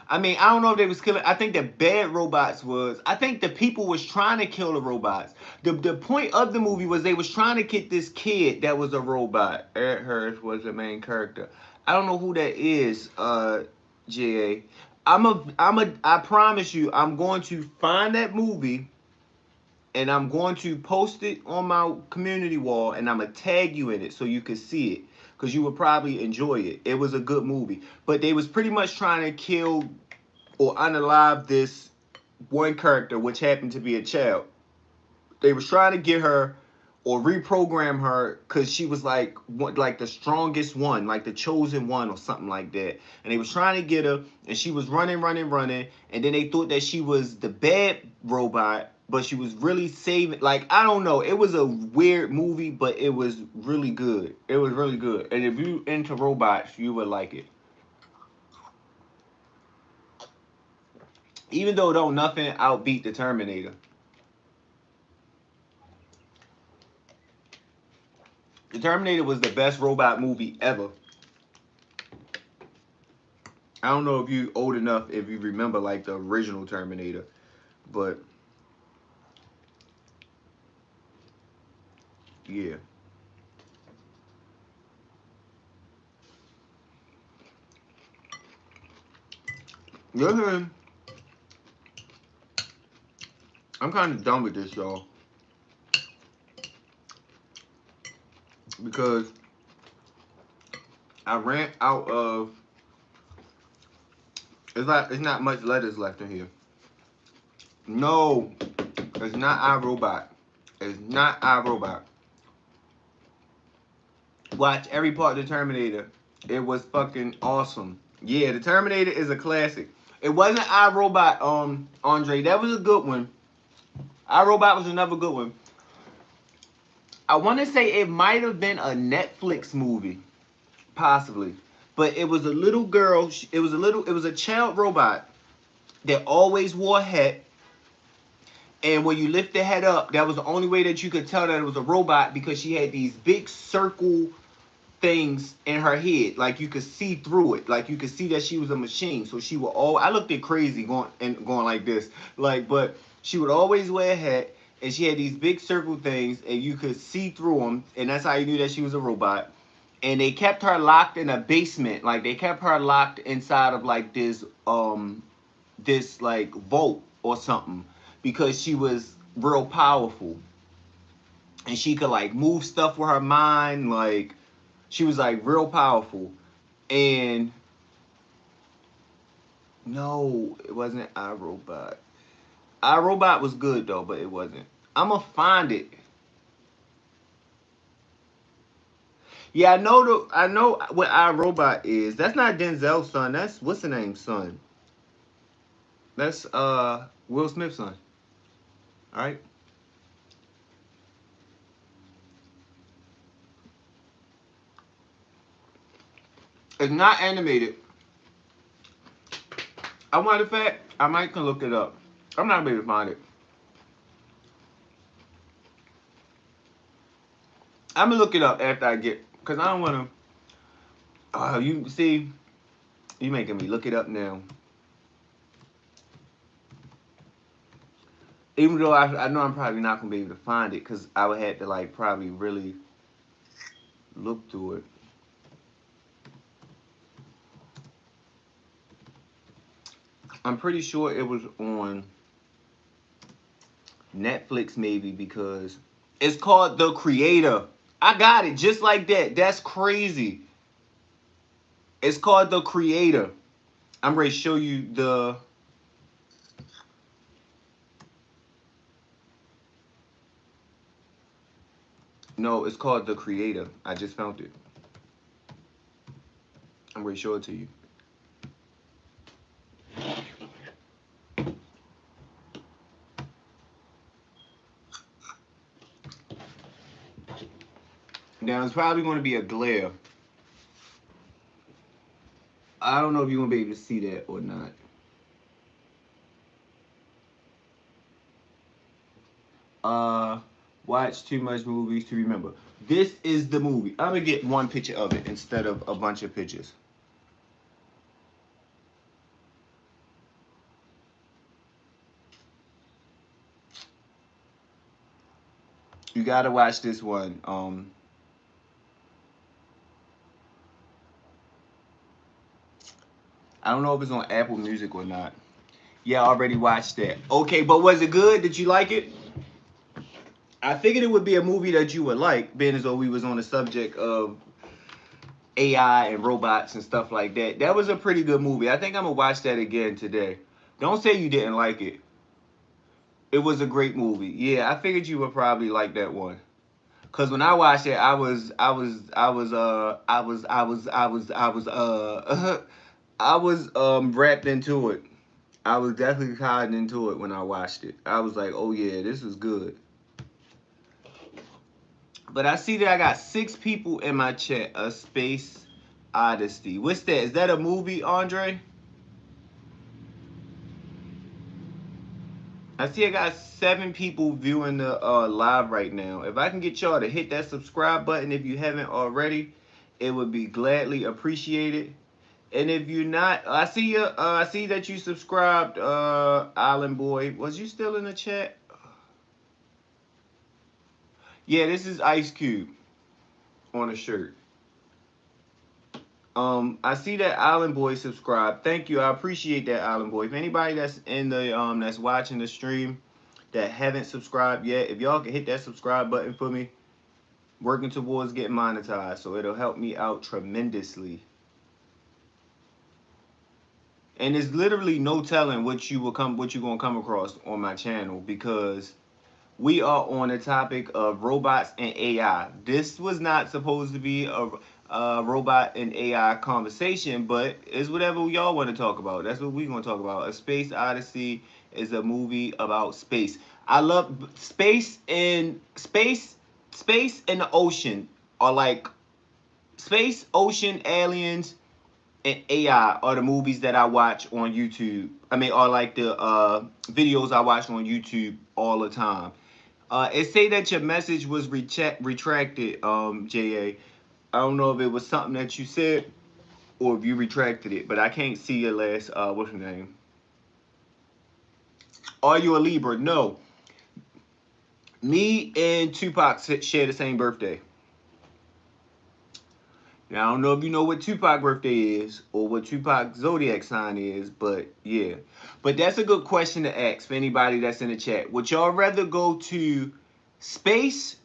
I mean, I don't know if they was killing. I think the bad robots was. I think the people was trying to kill the robots. The point of the movie was they was trying to get this kid that was a robot. Eric Hurst was the main character. I don't know who that is. GA. I promise you, I'm going to find that movie, and I'm going to post it on my community wall, and I'm gonna tag you in it so you can see it, because you would probably enjoy it. It was a good movie, but they was pretty much trying to kill or unalive this one character, which happened to be a child. They was trying to get her or reprogram her, because she was like the strongest one, like the chosen one or something like that. And they was trying to get her, and she was running, and then they thought that she was the bad robot, but she was really saving. Like, I don't know, it was a weird movie, but it was really good. It was really good, and if you into robots, you would like it. Even though don't nothing outbeat the Terminator. The Terminator was the best robot movie ever. I don't know if you old enough if you remember like the original Terminator, but yeah. Listen, I'm kind of done with this, y'all, because I ran out of. It's not much letters left in here. No, it's not iRobot. It's not iRobot. Watch every part of the Terminator. It was fucking awesome. Yeah, the Terminator is a classic. It wasn't iRobot, Andre. That was a good one. iRobot was another good one. I want to say it might have been a Netflix movie, possibly, but it was a little girl. It was a child robot that always wore a hat. And when you lift the head up, that was the only way that you could tell that it was a robot because she had these big circle things in her head, like you could see through it, like you could see that she was a machine. So she would all I looked at crazy going like this, like, but she would always wear a hat, and she had these big circle things, and you could see through them, and that's how you knew that she was a robot. And they kept her locked in a basement, like they kept her locked inside of like this like vault or something because she was real powerful and she could like move stuff with her mind, like she was like real powerful. And no, it wasn't iRobot. iRobot was good though, but it wasn't. I'ma find it. Yeah, I know what iRobot is. That's not Denzel's son. That's what's the name son. That's Will Smith's son. All right. It's not animated. I want the fact I might can look it up. I'm not able to find it. I'm gonna look it up after I get, cause I don't wanna. You see, you making me look it up now. Even though I know I'm probably not gonna be able to find it, cause I would have to like probably really look through it. I'm pretty sure it was on Netflix maybe because it's called The Creator. I got it just like that. That's crazy. It's called The Creator. I'm ready to show you the. No, it's called The Creator. I just found it. I'm ready to show it to you. Now it's probably going to be a glare. I don't know if you're going to be able to see that or not. Uh, watch too much movies to remember. This is the movie. I'm gonna get one picture of it instead of a bunch of pictures. You gotta watch this one. I don't know if it's on Apple Music or not. Yeah, I already watched that. Okay, but was it good? Did you like it? I figured it would be a movie that you would like, being as though we was on the subject of AI and robots and stuff like that. That was a pretty good movie. I think I'm gonna watch that again today. Don't say you didn't like it. It was a great movie. Yeah, I figured you would probably like that one. Cause when I watched it, I was wrapped into it. I was definitely caught into it when I watched it. I was like, oh yeah, this is good. But I see that I got 6 people in my chat. A Space Odyssey. What's that? Is that a movie, Andre? I see I got 7 people viewing the live right now. If I can get y'all to hit that subscribe button if you haven't already, it would be gladly appreciated. And if you're not, I see you. I see that you subscribed, Island Boy. Was you still in the chat? Yeah, this is Ice Cube on a shirt. I see that Island Boy subscribed. Thank you. I appreciate that, Island Boy. If anybody that's in the that's watching the stream that haven't subscribed yet, if y'all can hit that subscribe button for me, working towards getting monetized, so it'll help me out tremendously. And there's literally no telling what you're gonna come across on my channel because We are on the topic of robots and AI. This was not supposed to be a robot and AI conversation, but it's whatever y'all want to talk about. That's what we're going to talk about. A Space Odyssey is a movie about space. I love space and the ocean are like space, ocean, aliens, and AI are the movies that I watch on YouTube. I mean, are like the videos I watch on YouTube all the time. It say that your message was retracted, JA. I don't know if it was something that you said or if you retracted it, but I can't see your last, what's your name? Are you a Libra? No. Me and Tupac share the same birthday. Now, I don't know if you know what Tupac birthday is or what Tupac zodiac sign is, but yeah. But that's a good question to ask for anybody that's in the chat. Would y'all rather go to space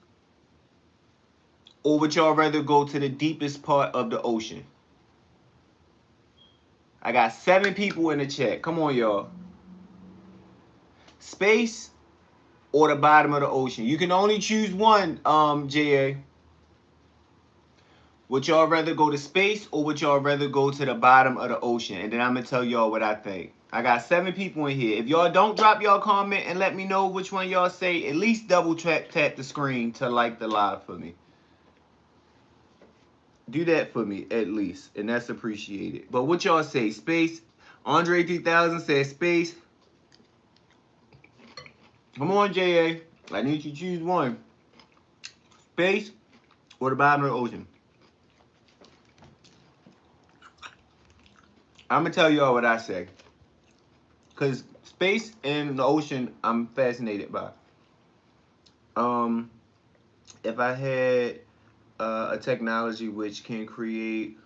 or would y'all rather go to the deepest part of the ocean? I got 7 people in the chat. Come on, y'all. Space or the bottom of the ocean? You can only choose one, JA. Would y'all rather go to space or would y'all rather go to the bottom of the ocean? And then I'm going to tell y'all what I think. I got 7 people in here. If y'all don't drop y'all comment and let me know which one y'all say, at least double tap the screen to like the live for me. Do that for me at least, and that's appreciated. But what y'all say? Space? Andre 3000 says space. Come on, JA. I need you to choose one. Space or the bottom of the ocean? I'm going to tell y'all what I say. Because space and the ocean, I'm fascinated by. If I had a technology which can create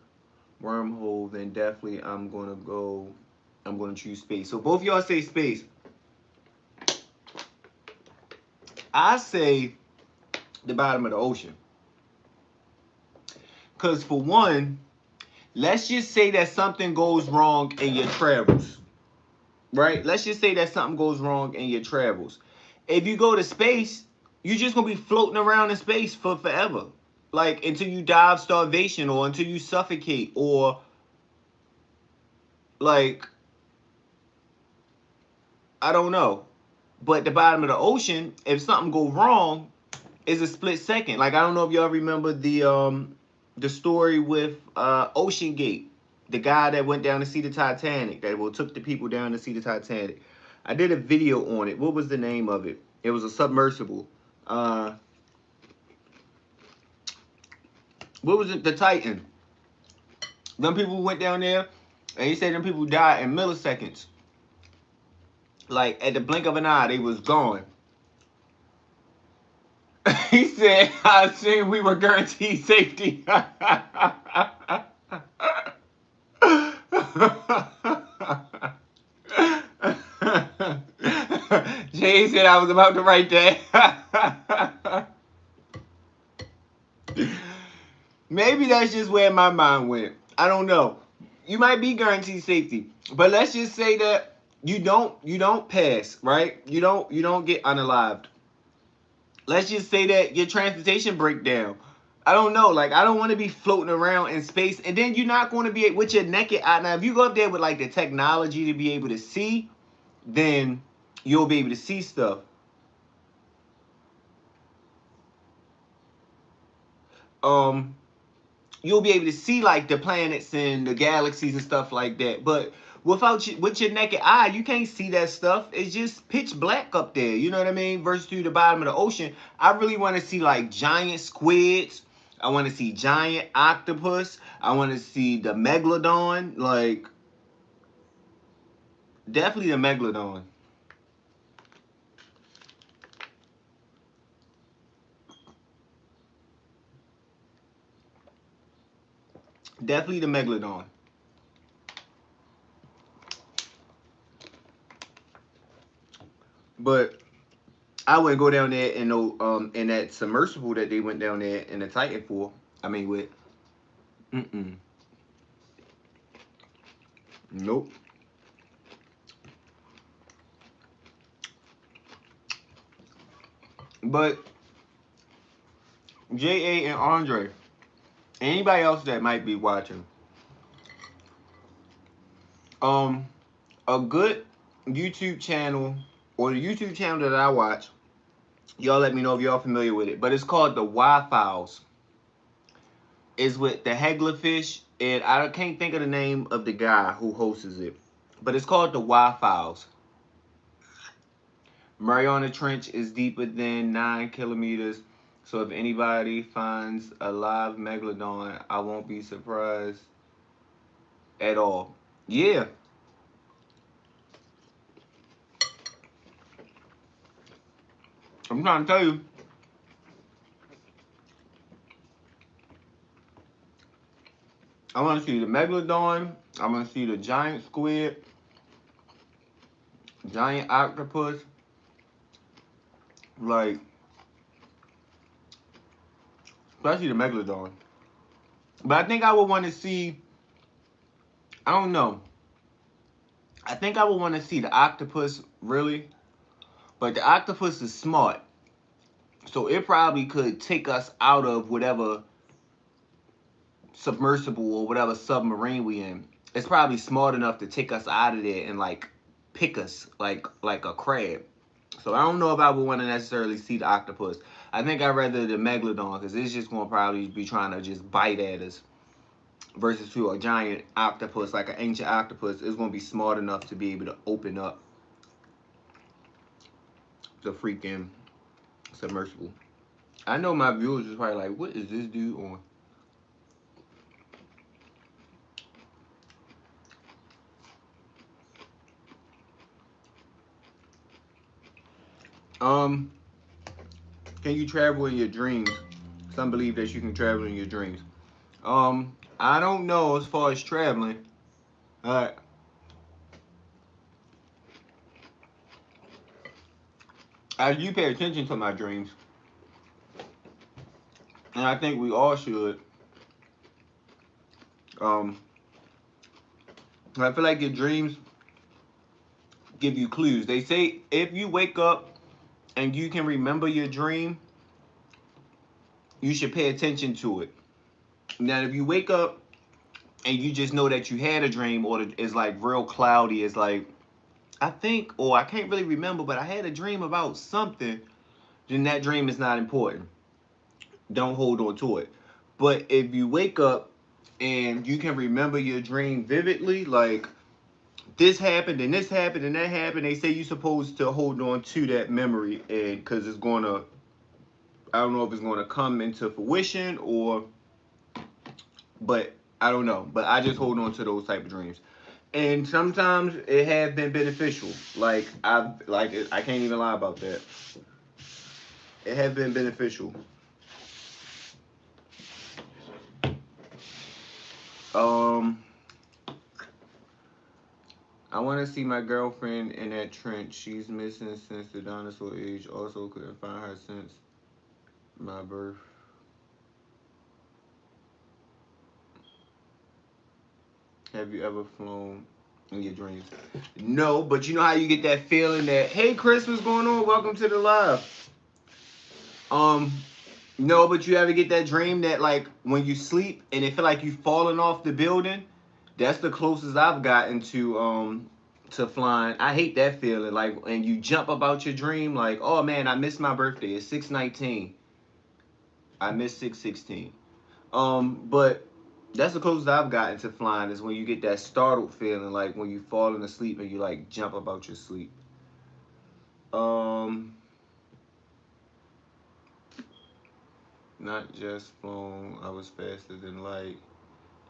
wormhole, then definitely I'm gonna choose space. So both y'all say space. I say the bottom of the ocean. Because for one, let's just say that something goes wrong in your travels. Right? Let's just say that something goes wrong in your travels. If you go to space, you're just gonna be floating around in space for forever. Like until you die of starvation or until you suffocate or like I don't know. But the bottom of the ocean, if something go wrong, is a split second. Like I don't know if y'all remember the story with Ocean Gate, the guy that went down to see the Titanic, that took the people down to see the Titanic. I did a video on it. What was the name of it? It was a submersible. What was it? The Titan. Them people went down there, and he said them people died in milliseconds. Like at the blink of an eye, they was gone. He said, I assume we were guaranteed safety. Jay said I was about to write that. Maybe that's just where my mind went. I don't know. You might be guaranteed safety, but let's just say that you don't pass, right? You don't get unalived. Let's just say that your transportation break down. I don't know. Like I don't want to be floating around in space, and then you're not going to be with your naked eye. Now, if you go up there with like the technology to be able to see, then you'll be able to see stuff. Um, you'll be able to see like the planets and the galaxies and stuff like that. But with your naked eye, you can't see that stuff. It's just pitch black up there. You know what I mean? Versus to the bottom of the ocean, I really want to see like giant squids. I want to see giant octopus. I want to see the megalodon. Like definitely the megalodon. Definitely the megalodon. But I wouldn't go down there in no in that submersible that they went down there in the Titan for. I mean with nope. But J.A. and Andre, anybody else that might be watching, um, a good YouTube channel or the YouTube channel that I watch, y'all let me know if y'all familiar with it. But it's called the Y-Files. Is with the Heglerfish, and I can't think of the name of the guy who hosts it, but it's called the Y-Files. Mariana Trench is deeper than 9 kilometers, so if anybody finds a live megalodon, I won't be surprised at all. Yeah, I'm trying to tell you, I want to see the megalodon. I want to see the giant squid, giant octopus, like especially the megalodon. But I think I would want to see. I don't know. I think I would want to see the octopus really, but the octopus is smart, so it probably could take us out of whatever submersible or whatever submarine we in. It's probably smart enough to take us out of there and like pick us like a crab. So I don't know if I would want to necessarily see the octopus. I think I'd rather the megalodon because it's just gonna probably be trying to just bite at us. Versus to a giant octopus, like an ancient octopus, is gonna be smart enough to be able to open up the freaking submersible. I know my viewers is probably like, what is this dude on? Um, can you travel in your dreams? Some believe that you can travel in your dreams. I don't know as far as traveling. Uh, I do pay attention to my dreams, and I think we all should. Um, I feel like your dreams give you clues. They say if you wake up and you can remember your dream, you should pay attention to it. Now, if you wake up and you just know that you had a dream or it's like real cloudy, it's like I think or I can't really remember, but I had a dream about something, then that dream is not important. Don't hold on to it. But if you wake up and you can remember your dream vividly, like this happened and this happened and that happened, they say you're supposed to hold on to that memory and because it's gonna, I don't know if it's gonna come into fruition or, but I don't know. But I just hold on to those type of dreams. And sometimes it has been beneficial. I can't even lie about that. It has been beneficial. Um, I want to see my girlfriend in that trench. She's missing since the dinosaur age. Also couldn't find her since my birth. Have you ever flown in your dreams? No, but you know how you get that feeling that, hey, Chris, what's going on? Welcome to the live. Um, no, but you ever get that dream that like when you sleep and it feel like you falling off the building? That's the closest I've gotten to flying. I hate that feeling. Like and you jump about your dream, like, oh man, I missed my birthday. It's 6/19. I missed 6/16. But that's the closest I've gotten to flying is when you get that startled feeling, like when you falling asleep and you like jump about your sleep. Um, not just flown. I was faster than light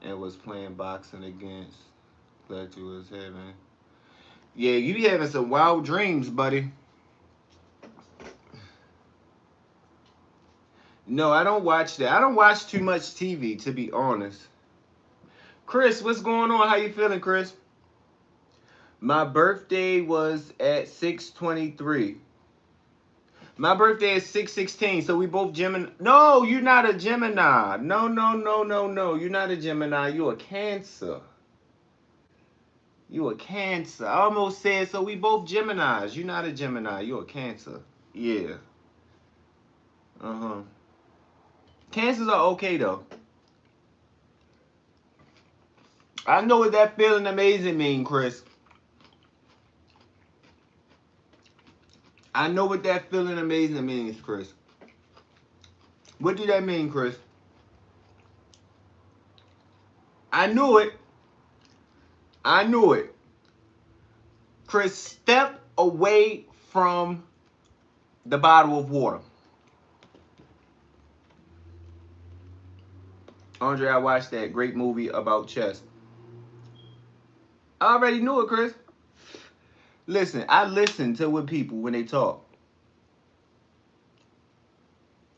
and was playing boxing against. Glad you was having. Yeah, you be having some wild dreams, buddy. No, I don't watch that. I don't watch too much TV, to be honest. Chris, what's going on? How you feeling, Chris? My birthday was at 6/23. My birthday is 6/16, so we both Gemini. No, you're not a Gemini. No, no, no, no, no. You're not a Gemini. You're a Cancer. You a Cancer. I almost said so. We both Geminis. You're not a Gemini. You're a Cancer. Yeah. Uh-huh. Cancers are okay though. I know what that feeling amazing mean, Chris. I know what that feeling amazing means, Chris. What do that mean, Chris? I knew it. I knew it. Chris, step away from the bottle of water. Andre, I watched that great movie about chess. I already knew it, Chris. Listen, I listen to what people when they talk.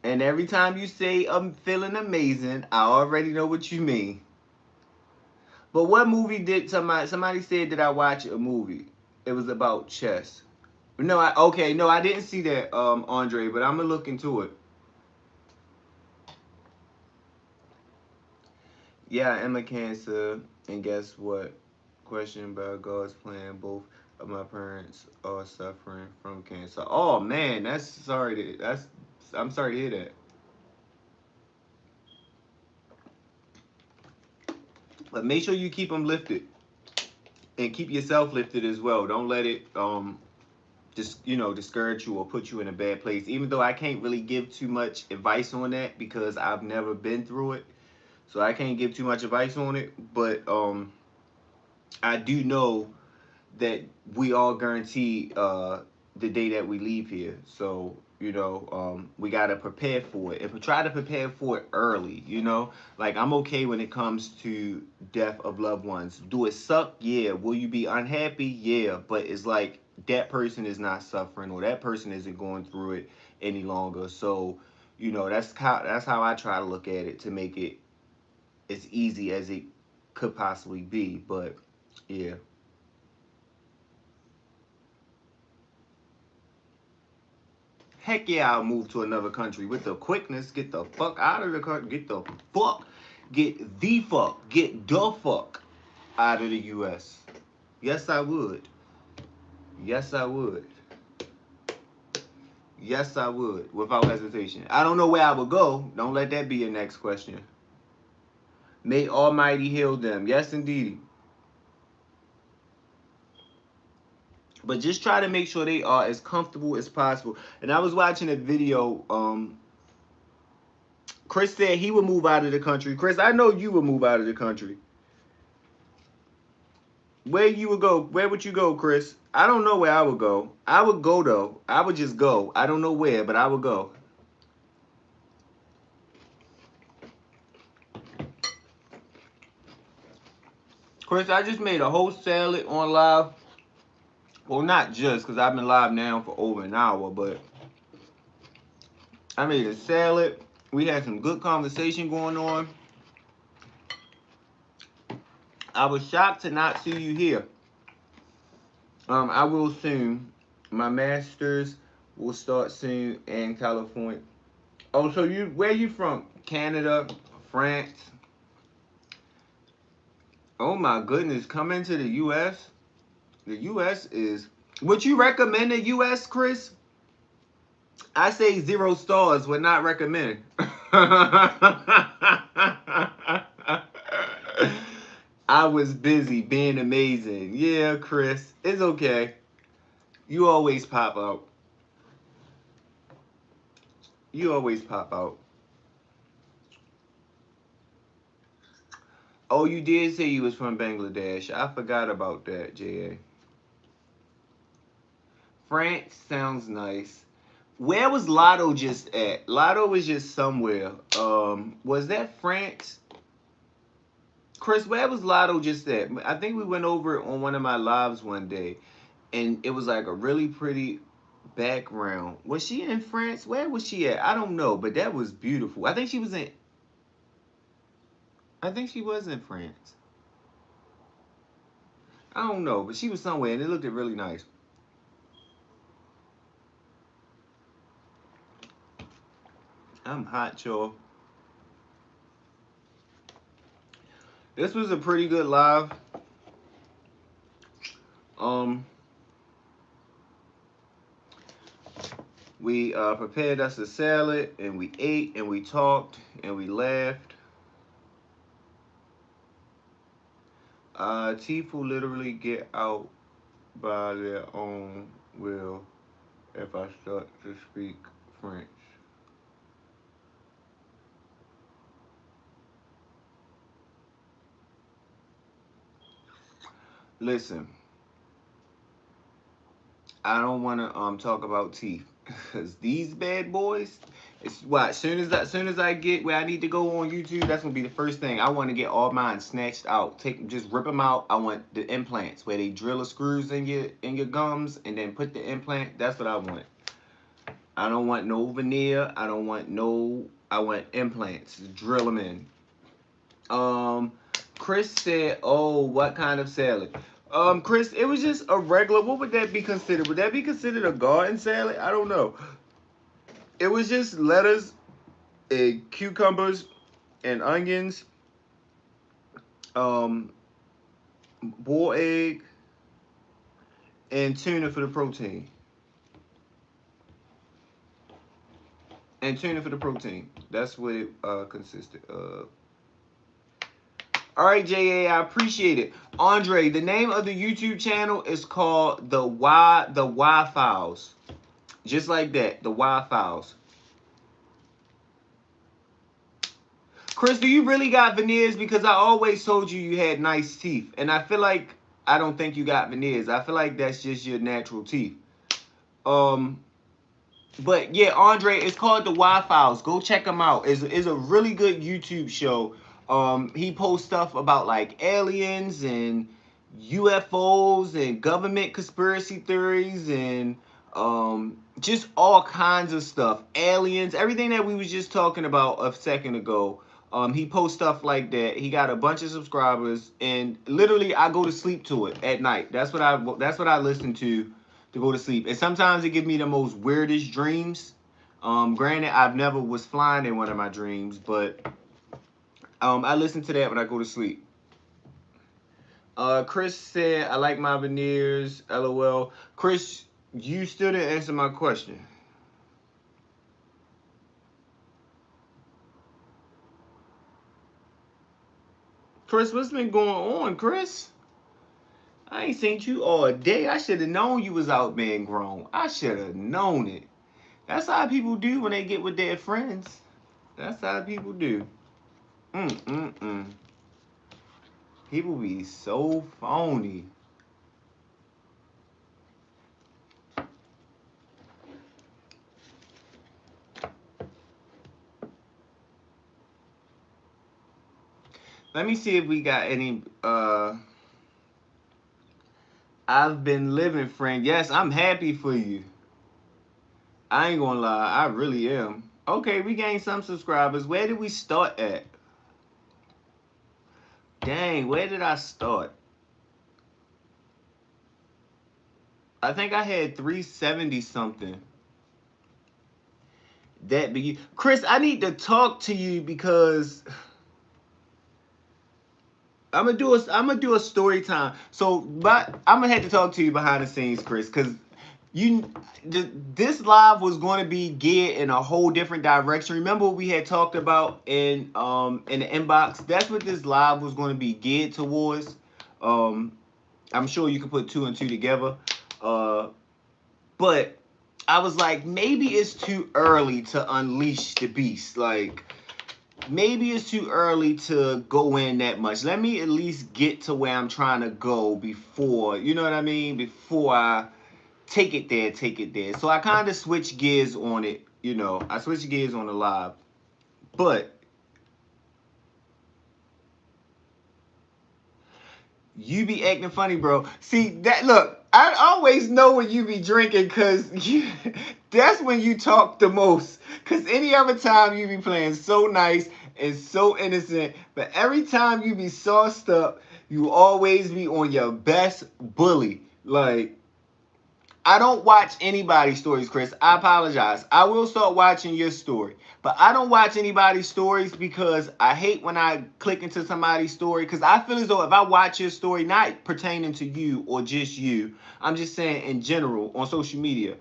And every time you say I'm feeling amazing, I already know what you mean. But what movie did somebody said that I watch a movie? It was about chess. No, I didn't see that, Andre, but I'm gonna look into it. Yeah, I am a Cancer, and guess what? Question about God's plan. Both of my parents are suffering from cancer. Oh man, I'm sorry to hear that. But make sure you keep them lifted and keep yourself lifted as well. Don't let it just discourage you or put you in a bad place. Even though I can't really give too much advice on that because I've never been through it, so I can't give too much advice on it. But I do know that we all guarantee the day that we leave here. So we gotta prepare for it and try to prepare for it early. Like I'm okay when it comes to death of loved ones. Do it suck? Yeah. Will you be unhappy? Yeah. But it's like that person is not suffering or that person isn't going through it any longer. So that's how I try to look at it to make it as easy as it could possibly be. But yeah. Heck yeah, I'll move to another country with the quickness. Get the fuck out of the country. Get the fuck out of the U.S. Yes, I would. Yes, I would. Yes, I would, without hesitation. I don't know where I would go. Don't let that be your next question. May Almighty heal them. Yes, indeed. But just try to make sure they are as comfortable as possible. And I was watching a video. Chris said he would move out of the country. Chris, I know you would move out of the country. Where you would go? Where would you go, Chris? I don't know where I would go. I would go though. I would just go. I don't know where, but I would go. Chris, I just made a whole salad on live. Well, not just because I've been live now for over an hour, but I made a salad. We had some good conversation going on. I was shocked to not see you here. I will soon. My masters will start soon in California. Oh, so where you from? Canada, France? Oh my goodness, coming to the U.S. The U.S. is. Would you recommend the U.S., Chris? I say 0 stars. Would not recommend. I was busy being amazing. Yeah, Chris, it's okay. You always pop out. You always pop out. Oh, you did say you was from Bangladesh. I forgot about that, J.A. France sounds nice. Where was Lotto just at? Lotto was just somewhere. Was that France? Chris, where was Lotto just at? I think we went over it on one of my lives one day, and it was like a really pretty background. Was she in France? Where was she at? I don't know, but that was beautiful. I think she was in. I think she was in France. I don't know, but she was somewhere, and it looked really nice. I'm hot, y'all. This was a pretty good live. Um, We prepared us a salad, and we ate, and we talked, and we laughed. Teeth will literally get out by their own will if I start to speak French. Listen, I don't want to talk about teeth because these bad boys. It's what as soon as I get where I need to go on YouTube, that's gonna be the first thing. I want to get all mine snatched out. Just rip them out. I want the implants where they drill the screws in your gums and then put the implant. That's what I want. I don't want no veneer. I don't want no. I want implants. Drill them in. Um, Chris said, "Oh, what kind of salad?" Chris, it was just a regular. What would that be considered? Would that be considered a garden salad? I don't know. It was just lettuce and cucumbers and onions, um, boiled egg, and tuna for the protein. And tuna for the protein. That's what it consisted of. All right, JA, I appreciate it. Andre, the name of the YouTube channel is called the Y Files. Just like that, the Y Files. Chris, do you really got veneers? Because I always told you you had nice teeth, and I feel like I don't think you got veneers. I feel like that's just your natural teeth. Um, but yeah, Andre, it's called the Y Files. Go check him out. It's a really good YouTube show. He posts stuff about like aliens and UFOs and government conspiracy theories and just all kinds of stuff. Aliens, everything that we was just talking about a second ago. He posts stuff like that. He got a bunch of subscribers, and literally, I go to sleep to it at night. That's what I listen to go to sleep. And sometimes it gives me the most weirdest dreams. Granted, I've never was flying in one of my dreams, but I listen to that when I go to sleep. Chris said, I like my veneers. LOL. Chris, you still didn't answer my question. Chris, what's been going on, Chris? I ain't seen you all day. I should have known you was out being grown. I should have known it. That's how people do when they get with their friends. That's how people do. Mm-mm-mm. People be so phony. Let me see if we got any I've been living, friend. Yes, I'm happy for you. I ain't gonna lie, I really am. Okay, we gained some subscribers. Where did we start at? Dang, where did I start? I think I had 370 something. That be Chris, I need to talk to you because I'm gonna do a story time. So, but I'm gonna have to talk to you behind the scenes, Chris, because you this live was going to be geared in a whole different direction. Remember what we had talked about in the inbox? That's what this live was going to be geared towards. Um, I'm sure you can put two and two together. Uh, but I was like, maybe it's too early to unleash the beast. Like maybe it's too early to go in that much. Let me at least get to where I'm trying to go before, you know what I mean? Before I take it there, take it there. So I kind of switch gears on it, you know. I switch gears on the live. But you be acting funny, bro. See that? Look, I always know when you be drinking, cause you. That's when you talk the most. Cause any other time you be playing so nice and so innocent, but every time you be sauced up, you always be on your best bully. Like I don't watch anybody's stories, Chris. I apologize. I will start watching your story. But I don't watch anybody's stories because I hate when I click into somebody's story. Because I feel as though if I watch your story, not pertaining to you or just you, I'm just saying in general on social media,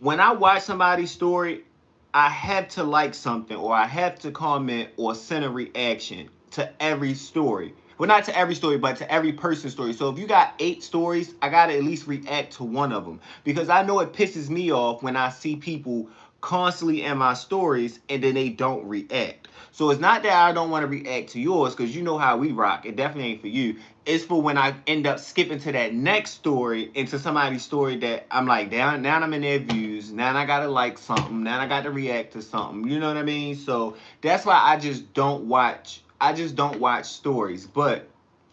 when I watch somebody's story, I have to like something or I have to comment or send a reaction to every story. Well, not to every story, but to every person's story. So if you got 8 stories, I gotta at least react to one of them because I know it pisses me off when I see people constantly in my stories and then they don't react. So it's not that I don't want to react to yours because you know how we rock. It definitely ain't for you. It's for when I end up skipping to that next story into somebody's story that I'm like, now I'm in their views. Now I gotta like something. Now I got to react to something. You know what I mean? So that's why I just don't watch. I just don't watch stories. But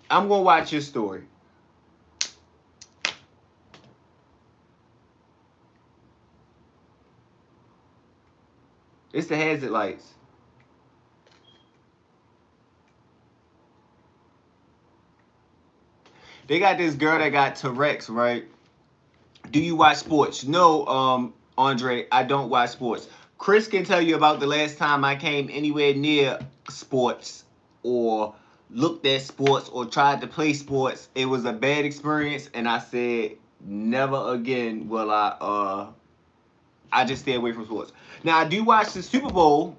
I'm gonna watch your story. It's the hazard lights. They got this girl that got Tourette's, right? Do you watch sports? No, Andre, I don't watch sports. Chris can tell you about the last time I came anywhere near sports or looked at sports or tried to play sports. It was a bad experience, and I said never again will I just stay away from sports. Now I do watch the Super Bowl.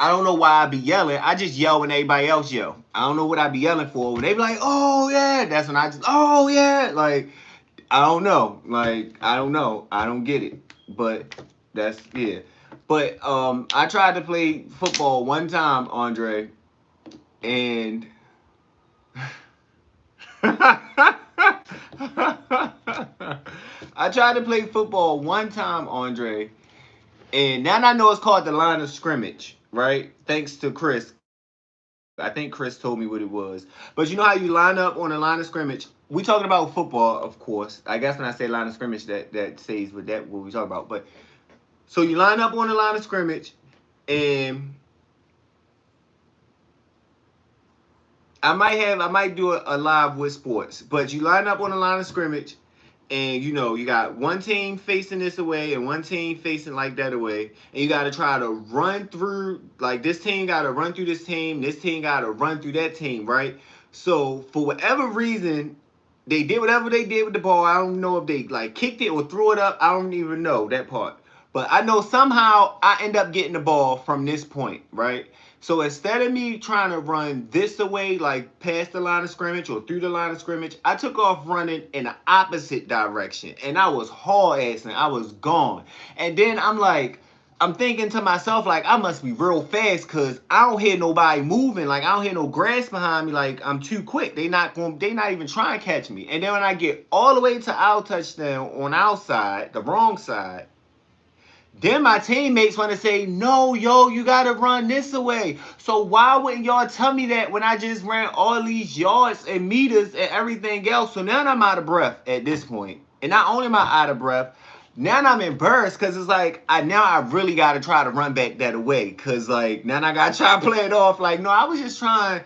I don't know why I be yelling. I just yell when everybody else yell. I don't know what I be yelling for. When they be like, "Oh yeah," that's when I just, "Oh yeah," like I don't know. Like I don't know. I don't get it. But that's yeah. But I tried to play football one time, Andre, and I tried to play football one time, Andre, and now I know it's called the line of scrimmage, right? Thanks to Chris. I think Chris told me what it was. But you know how you line up on a line of scrimmage? We talking about football, of course. I guess when I say line of scrimmage, that says what we talk about. But so you line up on the line of scrimmage, and I might do a live with sports, but you line up on the line of scrimmage, and you know you got one team facing this away and one team facing like that away, and you got to try to run through like this team got to run through this team got to run through that team, right? So for whatever reason, they did whatever they did with the ball. I don't know if they like kicked it or threw it up. I don't even know that part. But I know somehow I end up getting the ball from this point, right? So instead of me trying to run this away, like past the line of scrimmage or through the line of scrimmage, I took off running in the opposite direction. And I was haul assing. I was gone. And then I'm thinking to myself, like, I must be real fast because I don't hear nobody moving. Like, I don't hear no grass behind me. Like, I'm too quick. They not even trying to catch me. And then when I get all the way to our touchdown on our side, the wrong side, then my teammates want to say, no, yo, you got to run this away. So why wouldn't y'all tell me that when I just ran all these yards and meters and everything else? So now I'm out of breath at this point. And not only am I out of breath, now I'm embarrassed because it's like, I really got to try to run back that away. Because, like, now I got to try to play it off. Like, no, I was just trying,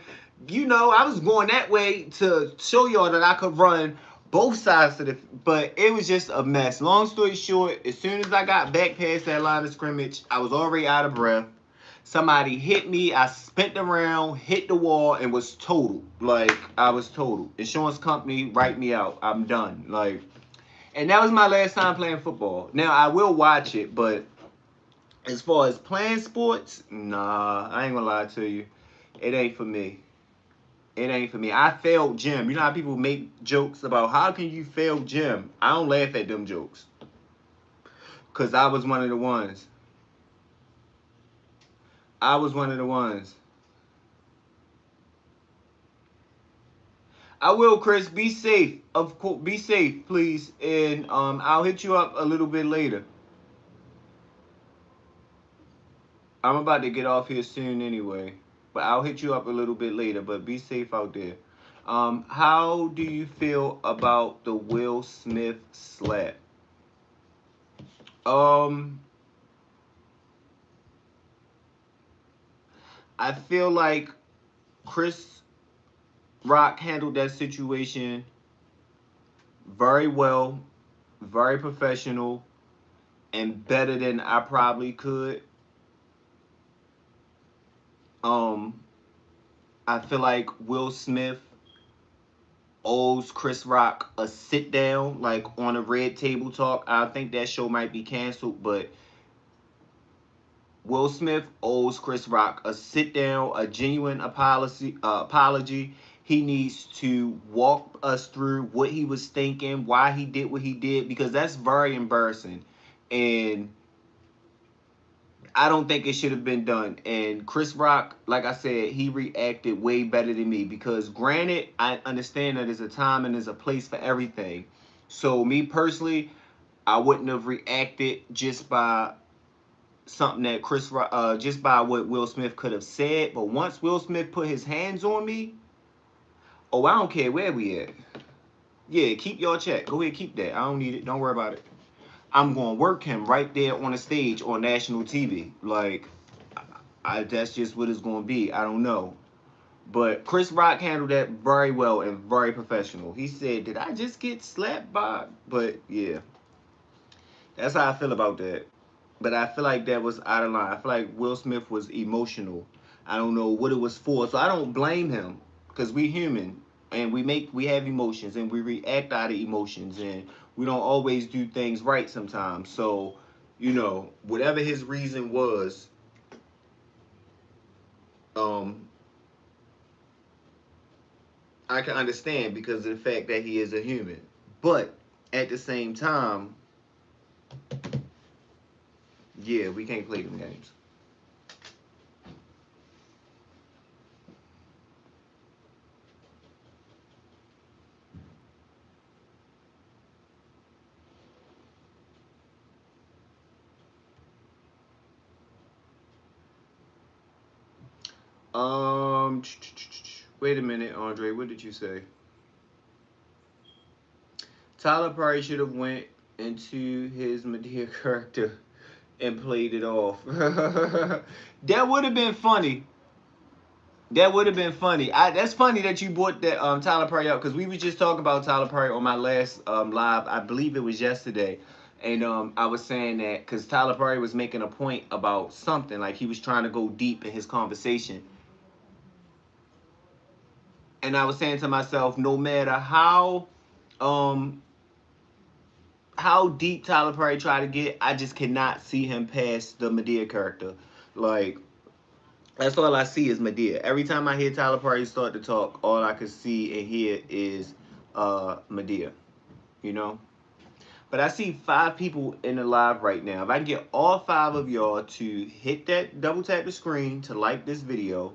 I was going that way to show y'all that I could run both sides of the, but it was just a mess. Long story short, as soon as I got back past that line of scrimmage, I was already out of breath. Somebody hit me. I spent around, hit the wall, and was total. Like I was total. Insurance company, write me out. I'm done. Like, and that was my last time playing football. Now I will watch it, but as far as playing sports, nah, I ain't gonna lie to you. It ain't for me. It ain't for me. I failed gym. You know how people make jokes about how can you fail gym? I don't laugh at them jokes. Cause I was one of the ones. I was one of the ones. I will, Chris. Be safe. Of course, be safe, please. And I'll hit you up a little bit later. I'm about to get off here soon anyway. But I'll hit you up a little bit later. But be safe out there. How do you feel about the Will Smith slap? Um, I feel like Chris Rock handled that situation very well, very professional, and better than I probably could. Um, I feel like Will Smith owes Chris Rock a sit down, like on a Red Table Talk. I think that show might be canceled, but Will Smith owes Chris Rock a sit down, a genuine apology. He needs to walk us through what he was thinking, why he did what he did, because that's very embarrassing. And I don't think it should have been done. And Chris Rock, like I said, he reacted way better than me because, granted, I understand that there's a time and there's a place for everything. So, me personally, I wouldn't have reacted just by something that just by what Will Smith could have said. But once Will Smith put his hands on me, oh, I don't care where we at. Yeah, keep your check. Go ahead, keep that. I don't need it. Don't worry about it. I'm gonna work him right there on the stage on national TV. Like, that's just what it's gonna be. I don't know. But Chris Rock handled that very well and very professional. He said, "Did I just get slapped by?" But yeah, that's how I feel about that. But I feel like that was out of line. I feel like Will Smith was emotional. I don't know what it was for, so I don't blame him because we human and we have emotions and we react out of emotions and we don't always do things right sometimes. So, whatever his reason was, um, I can understand because of the fact that he is a human. But at the same time, yeah, we can't play them games. Um, wait a minute, Andre. What did you say? Tyler Perry should have went into his Medea character and played it off. That would have been funny. That would have been funny. That's funny that you brought that Tyler Perry up because we were just talking about Tyler Perry on my last live. I believe it was yesterday, and I was saying that because Tyler Perry was making a point about something like he was trying to go deep in his conversation, and I was saying to myself, no matter um how deep Tyler Perry tried to get, I just cannot see him past the Medea character. Like, that's all I see is Medea. Every time I hear Tyler Perry start to talk, all I can see and hear is Medea, you know? But I see 5 people in the live right now. If I can get all 5 of y'all to hit that double tap the screen to like this video,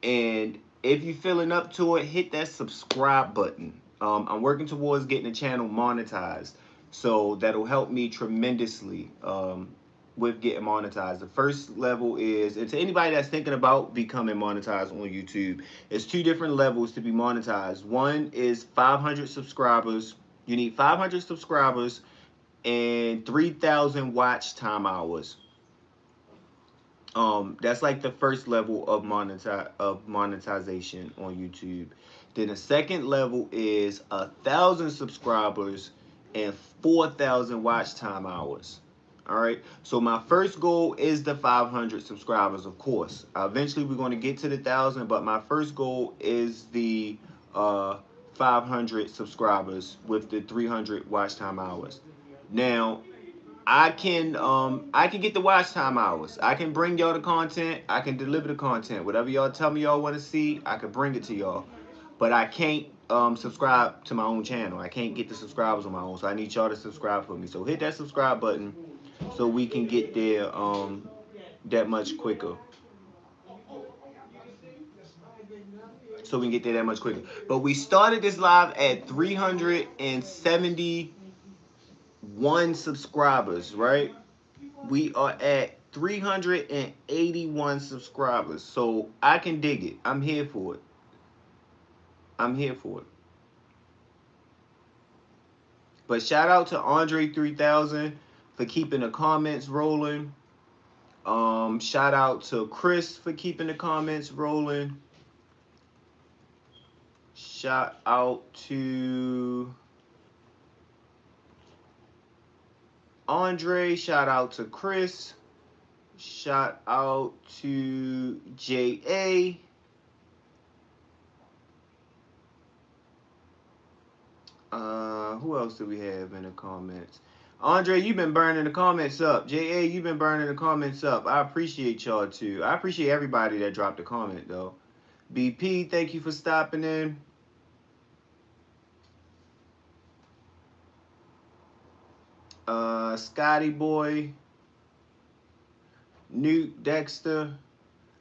and if you're feeling up to it, hit that subscribe button. I'm working towards getting the channel monetized, so that'll help me tremendously with getting monetized. The first level is, and to anybody that's thinking about becoming monetized on YouTube, it's 2 different levels to be monetized. One is 500 subscribers. You need 500 subscribers and 3,000 watch time hours. That's like the first level of monetization on YouTube. Then the second level is 1,000 subscribers and 4,000 watch time hours. All right, so my first goal is the 500 subscribers, of course. Eventually we're going to get to the 1,000, but my first goal is the uh 500 subscribers with the 300 watch time hours. Now, I can get the watch time hours. I can bring y'all the content. I can deliver the content. Whatever y'all tell me y'all want to see, I can bring it to y'all. But I can't subscribe to my own channel. I can't get the subscribers on my own. So I need y'all to subscribe for me. So hit that subscribe button so we can get there that much quicker. So we can get there that much quicker. But we started this live at 371 subscribers, right? We are at 381 subscribers. So I can dig it. I'm here for it. I'm here for it. But shout out to Andre 3000 for keeping the comments rolling. Shout out to Chris for keeping the comments rolling. Shout out to Andre. Shout out to Chris. Shout out to JA. Who else do we have in the comments? Andre, you've been burning the comments up. JA, you've been burning the comments up. I appreciate y'all too. I appreciate everybody that dropped a comment though. BP, thank you for stopping in. Scotty Boy, Newt Dexter,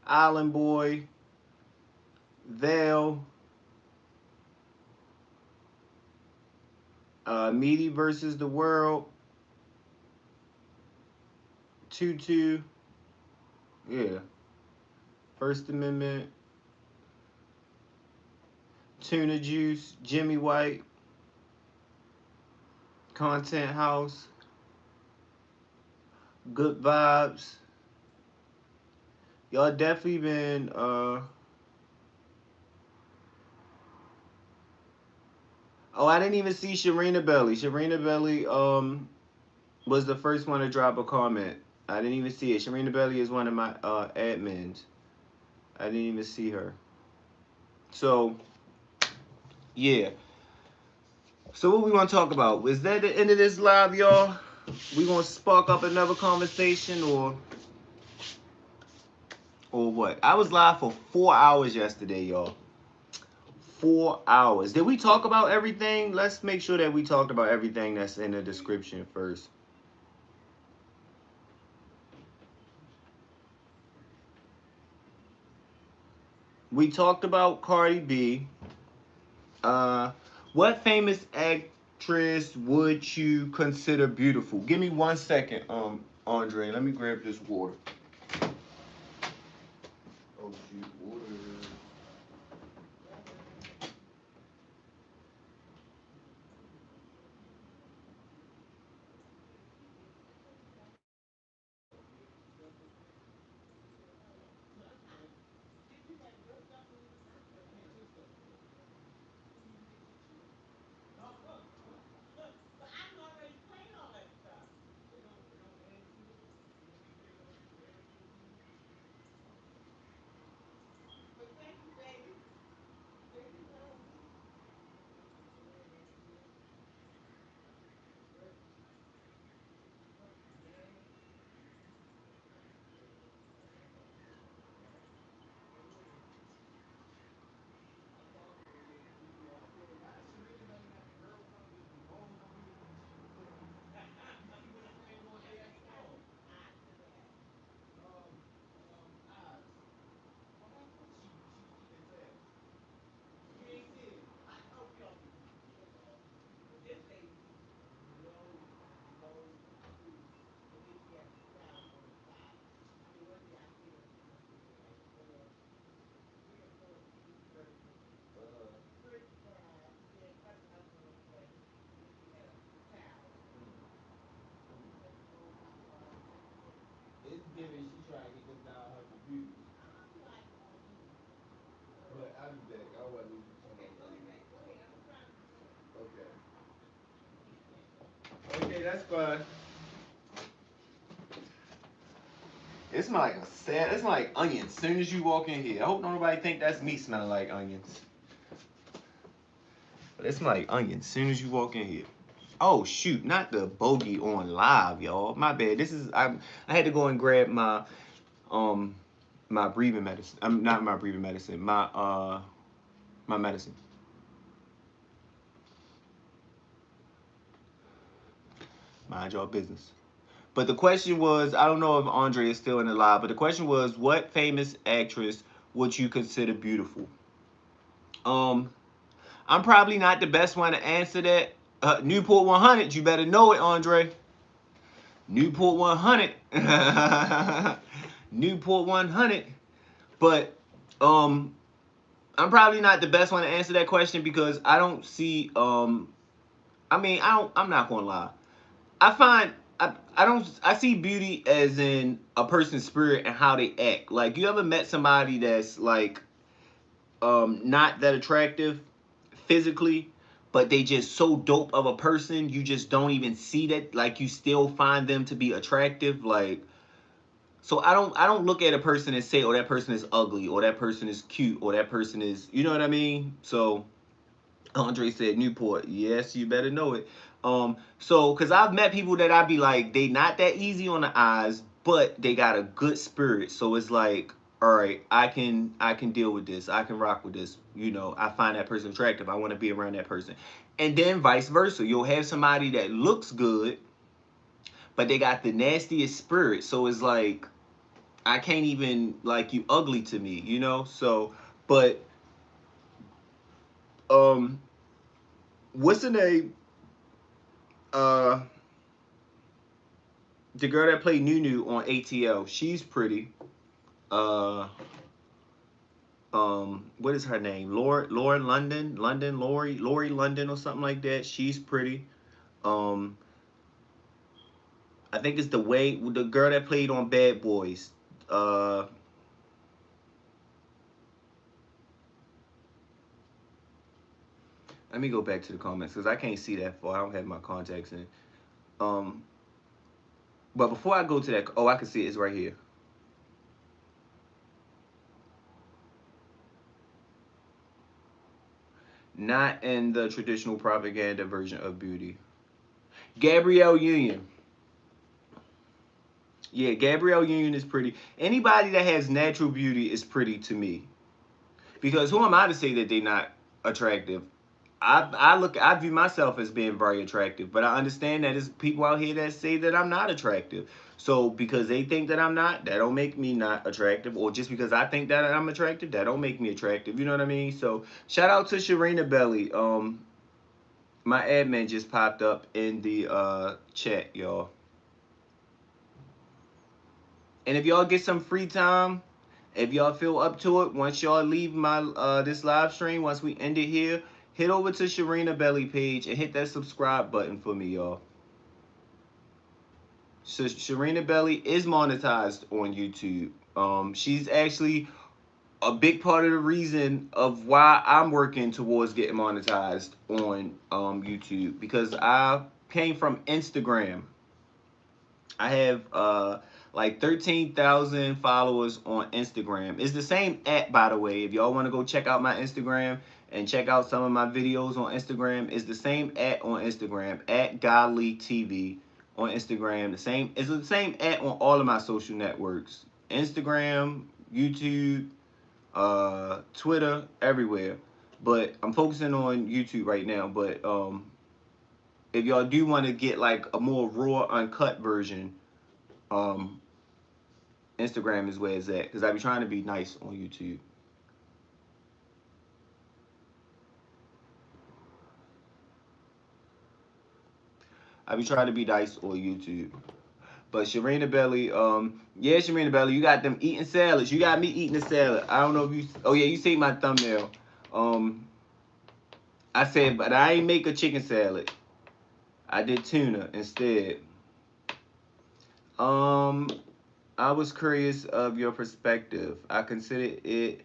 Island Boy, Vale, Meaty versus the World, Tutu, yeah, First Amendment, Tuna Juice, Jimmy White, Content House, Good Vibes. Y'all definitely been oh, I didn't even see Sharina Belly. Sharina Belly was the first one to drop a comment. I didn't even see it. Sharina Belly is one of my admins. I didn't even see her. So yeah. So what we want to talk about? Is that the end of this live, y'all? We gonna spark up another conversation or what? I was live for 4 hours yesterday, y'all. 4 hours. Did we talk about everything? Let's make sure that we talked about everything that's in the description first. We talked about Cardi B. Uh, what famous actress would you consider beautiful? Give me 1 second, Andre. Let me grab this water. Oh shoot, water. It's giving she trying to get this down her computer. But I'll be back. I don't want to lose you too much. Okay. Okay, that's fine. It smell like a sad. It smell like onions. As soon as you walk in here, I hope nobody think that's me smelling like onions. But it smell like onions. As soon as you walk in here. Oh shoot! Not the bogey on live, y'all. My bad. This is I had to go and grab um my breathing medicine. I'm not my breathing medicine. My medicine. Mind your business. But the question was, I don't know if Andre is still in the live, but the question was, what famous actress would you consider beautiful? Um, I'm probably not the best one to answer that. Newport 100, you better know it, Andre. Newport 100. Newport 100. But I'm probably not the best one to answer that question because I don't see I mean, I'm not going to lie. I find I don't I see beauty as in a person's spirit and how they act. Like you ever met somebody that's like not that attractive physically, but they just so dope of a person, you just don't even see that. Like you still find them to be attractive. Like so I don't look at a person and say, oh that person is ugly or that person is cute or that person is you know what I mean? So Andre said Newport. Yes, you better know it. So because I've met people that I'd be like, they not that easy on the eyes, but they got a good spirit. So it's like, all right, I can deal with this. I can rock with this. I find that person attractive. I want to be around that person. And then vice versa. You'll have somebody that looks good, but they got the nastiest spirit. So it's like I can't even like you ugly to me. So, but um, what's the name? Uh, the girl that played Nunu on ATL, she's pretty. Uh, what is her name? Lauren Lori London or something like that. She's pretty. Um, I think it's the girl that played on Bad Boys. Uh, Let me go back to the comments because I can't see that far. I don't have my contacts in. Um, but before I go to that, oh, I can see it. It's right here. Not in the traditional propaganda version of beauty. Gabrielle Union. Yeah, Gabrielle Union is pretty. Anybody that has natural beauty is pretty to me. Because who am I to say that they're not attractive? I view myself as being very attractive, but I understand that there's people out here that say that I'm not attractive. So because they think that I'm not, that don't make me not attractive. Or just because I think that I'm attractive, that don't make me attractive. You know what I mean? So shout out to Sharina Belly. My admin just popped up in the chat, y'all. And if y'all get some free time, if y'all feel up to it, once y'all leave my this live stream, once we end it here, hit over to Sharina Belly page and hit that subscribe button for me, y'all. So Sharina Belly is monetized on YouTube. She's actually a big part of the reason of why I'm working towards getting monetized on YouTube because I came from Instagram. I have like 13,000 followers on Instagram. It's the same app, by the way. If y'all want to go check out my Instagram and check out some of my videos on Instagram, it's the same app on Instagram, at Godly TV on Instagram. It's the same app on all of my social networks. Instagram, YouTube, Twitter, everywhere. But I'm focusing on YouTube right now. But if y'all do want to get like a more raw, uncut version, um, Instagram is where it's at because I be trying to be nice on YouTube. I be trying to be nice on YouTube. But Sharina Belly, yeah, Sharina Belly, you got them eating salads. You got me eating a salad. I don't know if you. Oh yeah, you see my thumbnail. Um, I said, but I ain't make a chicken salad. I did tuna instead. Um, I was curious of your perspective. I consider it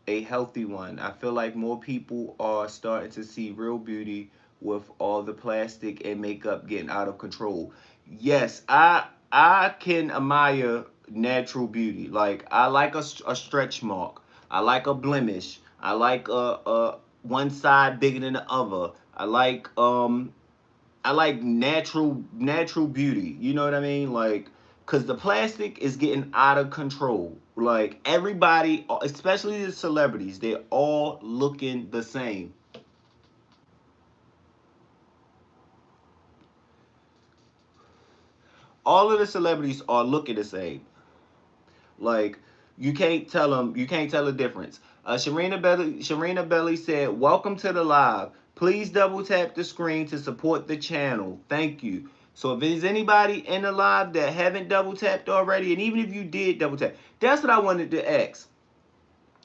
a healthy one. I feel like more people are starting to see real beauty with all the plastic and makeup getting out of control. Yes, I can admire natural beauty. Like I like a stretch mark. I like a blemish. I like a one side bigger than the other. I like natural beauty. You know what I mean? Like, cause the plastic is getting out of control. Like everybody, especially the celebrities, they're all looking the same. All of the celebrities are looking the same. Like you can't tell the difference. Sharina Belly said, "Welcome to the live. Please double tap the screen to support the channel. Thank you." So if there's anybody in the live that haven't double tapped already, and even if you did double tap, that's what I wanted to ask.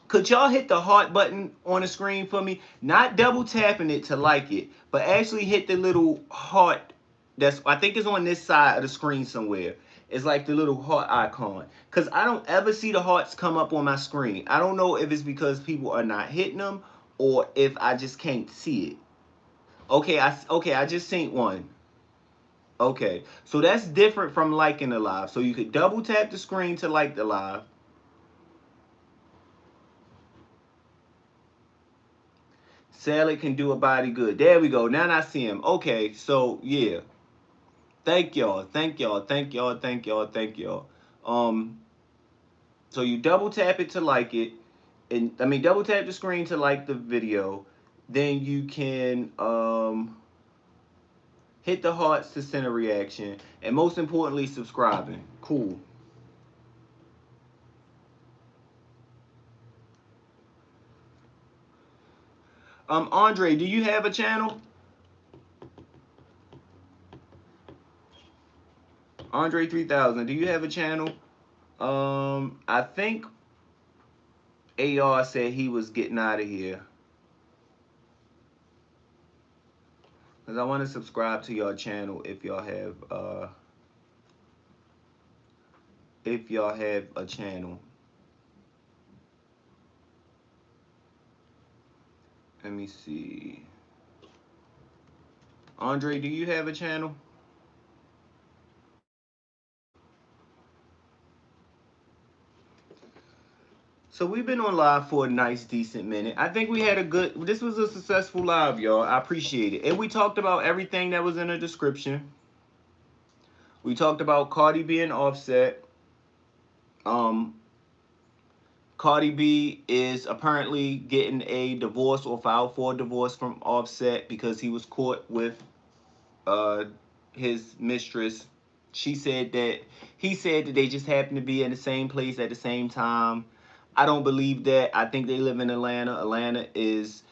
Could y'all hit the heart button on the screen for me? Not double tapping it to like it, but actually hit the little heart that's I think is on this side of the screen somewhere. It's like the little heart icon. Cause I don't ever see the hearts come up on my screen. I don't know if it's because people are not hitting them or if I just can't see it. Okay, I just seen one. Okay. So that's different from liking the live. So you could double tap the screen to like the live. Salad can do a body good. There we go. Now I see him. Okay, so yeah. Thank y'all. Thank y'all. Thank y'all. Thank y'all. Thank y'all. Um, so you double tap it to like it, and I mean double tap the screen to like the video. Then you can hit the hearts to send a reaction, and most importantly, subscribing. Cool. Andre, do you have a channel? Andre 3000, do you have a channel? I think AR said he was getting out of here. Cause I want to subscribe to your channel if y'all have a channel. Let me see. Andre, do you have a channel? So we've been on live for a nice, decent minute. I think we had a good. This was a successful live, y'all. I appreciate it. And we talked about everything that was in the description. We talked about Cardi B and Offset. Um, Cardi B is apparently getting a divorce or filed for a divorce from Offset because he was caught with uh his mistress. She said that he said that they just happened to be in the same place at the same time. I don't believe that. I think they live in Atlanta. Atlanta is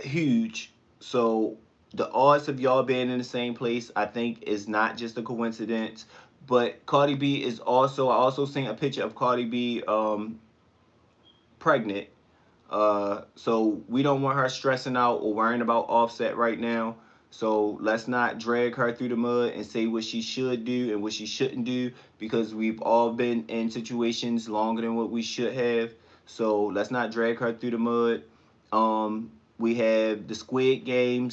huge. So the odds of y'all being in the same place, I think, is not just a coincidence. But Cardi B is also, I also seen a picture of Cardi B pregnant. So we don't want her stressing out or worrying about Offset right now. So let's not drag her through the mud and say what she should do and what she shouldn't do, because we've all been in situations longer than what we should have. So let's not drag her through the mud. We have the Squid Game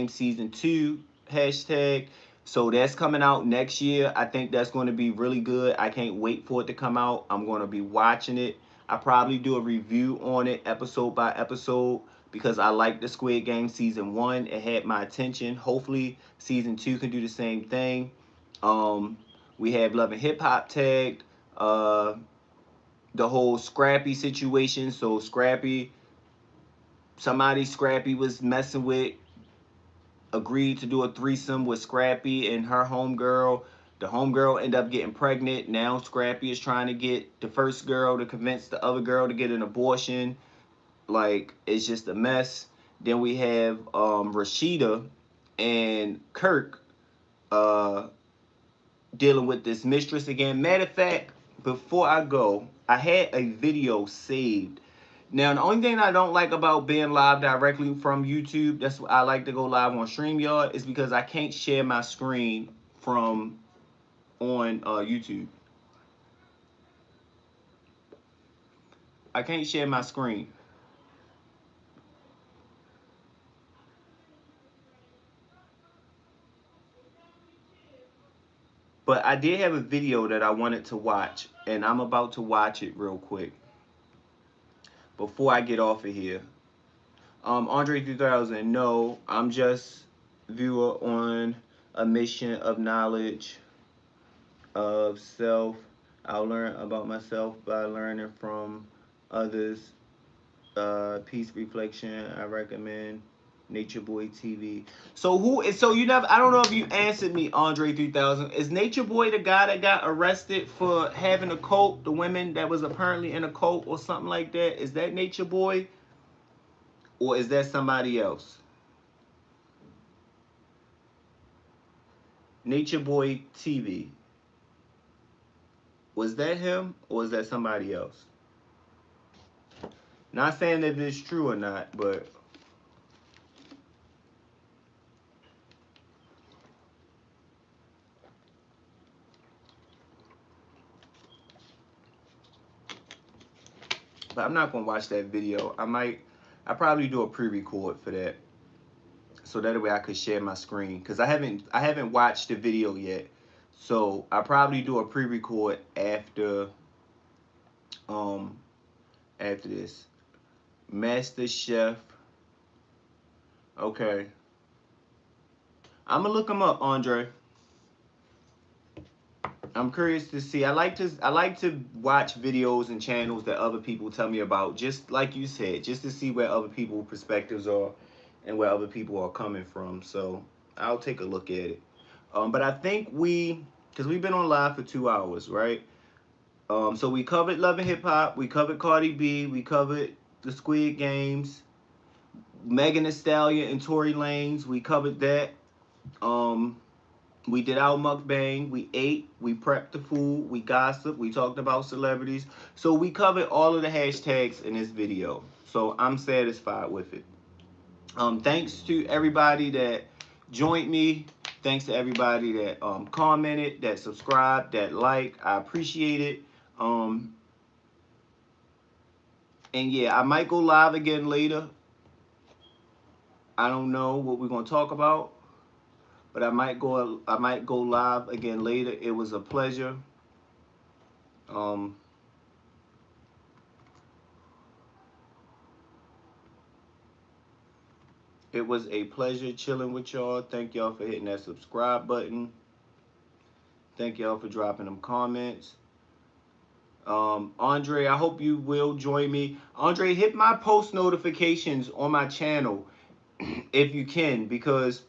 season 2 hashtag. So that's coming out next year. I think that's going to be really good. I can't wait for it to come out. I'm going to be watching it. I probably do a review on it episode by episode because I like the Squid Game season 1. It had my attention. Hopefully season 2 can do the same thing. Um, we have Love and Hip Hop tagged. The whole Scrappy situation. So Scrappy was messing with, agreed to do a threesome with Scrappy and her homegirl. The homegirl ended up getting pregnant. Now Scrappy is trying to get the first girl to convince the other girl to get an abortion. Like, it's just a mess. Then we have Rashida and Kirk uh, dealing with this mistress again. Matter of fact, before I go, I had a video saved. Now, the only thing I don't like about being live directly from YouTube, that's why I like to go live on StreamYard, is because I can't share my screen from on YouTube. I can't share my screen. But I did have a video that I wanted to watch, and I'm about to watch it real quick before I get off of here. Andre 3000, no, I'm just viewer on a mission of knowledge of self. I'll learn about myself by learning from others. Peace reflection. I recommend Nature Boy TV. So who is? So you never? I don't know if you answered me, Andre 3000. Is Nature Boy the guy that got arrested for having a cult? The women that was apparently in a cult or something like that. Is that Nature Boy, or is that somebody else? Nature Boy TV. Was that him, or is that somebody else? Not saying that it's true or not, but I'm not gonna watch that video. I probably do a pre-record for that, so that way I could share my screen, because I haven't watched the video yet. So I probably do a pre-record um after this. Master Chef Okay. I'm gonna look them up, Andre. I'm curious to see. I like to watch videos and channels that other people tell me about, just like you said, just to see where other people's perspectives are and where other people are coming from. So I'll take a look at it. But I think because we've been on live for 2 hours, right? So we covered Love and Hip Hop, we covered Cardi B, we covered the Squid Games, Megan Thee Stallion and Tory Lanez. We covered that. Um, we did our mukbang. We ate. We prepped the food. We gossiped. We talked about celebrities. So we covered all of the hashtags in this video. So I'm satisfied with it. Thanks to everybody that joined me. Thanks to everybody that commented, that subscribed, that liked. I appreciate it. Um, and yeah, I might go live again later. I don't know what we're gonna talk about, but I might go live again later. It was a pleasure. Um, it was a pleasure chilling with y'all. Thank y'all for hitting that subscribe button. Thank y'all for dropping them comments. Andre, I hope you will join me. Andre, hit my post notifications on my channel if you can, because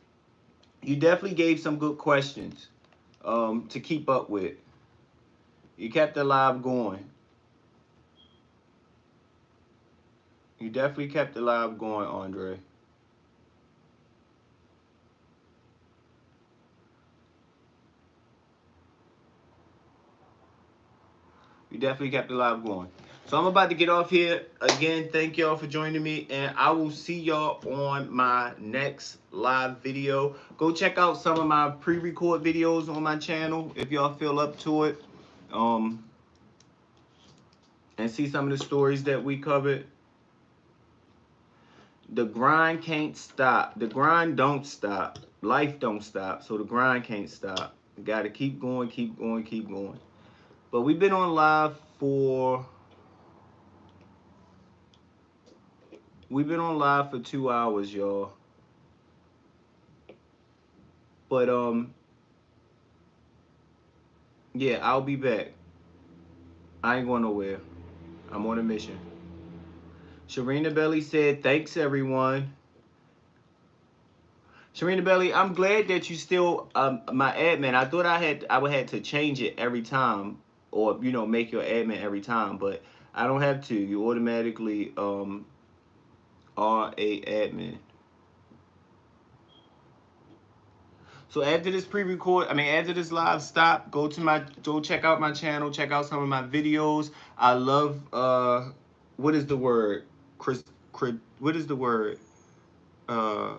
you definitely gave some good questions to keep up with. You kept the live going. You definitely kept the live going, Andre. You definitely kept the live going. So I'm about to get off here. Again, thank y'all for joining me, and I will see y'all on my next live video. Go check out some of my pre-record videos on my channel if y'all feel up to it. Um, and see some of the stories that we covered. The grind can't stop. The grind don't stop. Life don't stop. So the grind can't stop. You gotta keep going, keep going, keep going. But we've been on live for 2 hours, y'all. But yeah, I'll be back. I ain't going nowhere. I'm on a mission. Sharina Belly said, "Thanks everyone." Sharina Belly, I'm glad that you still my admin. I thought I would have to change it every time, or make your admin every time, but I don't have to. You automatically are a admin. So after this live stop, go check out my channel, check out some of my videos. I love what is the word? What is the word? Uh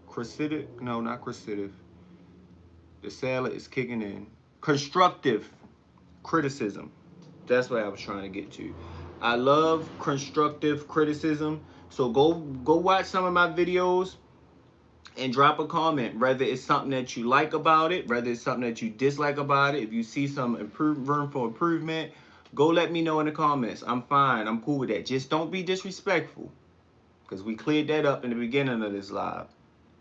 Cressidic? No, not cressidic. The salad is kicking in. Constructive criticism. That's what I was trying to get to. I love constructive criticism. So go watch some of my videos and drop a comment, whether it's something that you like about it, whether it's something that you dislike about it. If you see some room for improvement, go let me know in the comments. I'm fine. I'm cool with that. Just don't be disrespectful, because we cleared that up in the beginning of this live.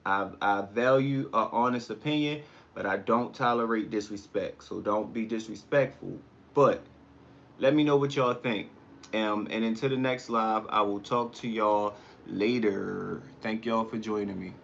I value an honest opinion, but I don't tolerate disrespect. So don't be disrespectful. But let me know what y'all think. And until the next live, I will talk to y'all later. Thank y'all for joining me.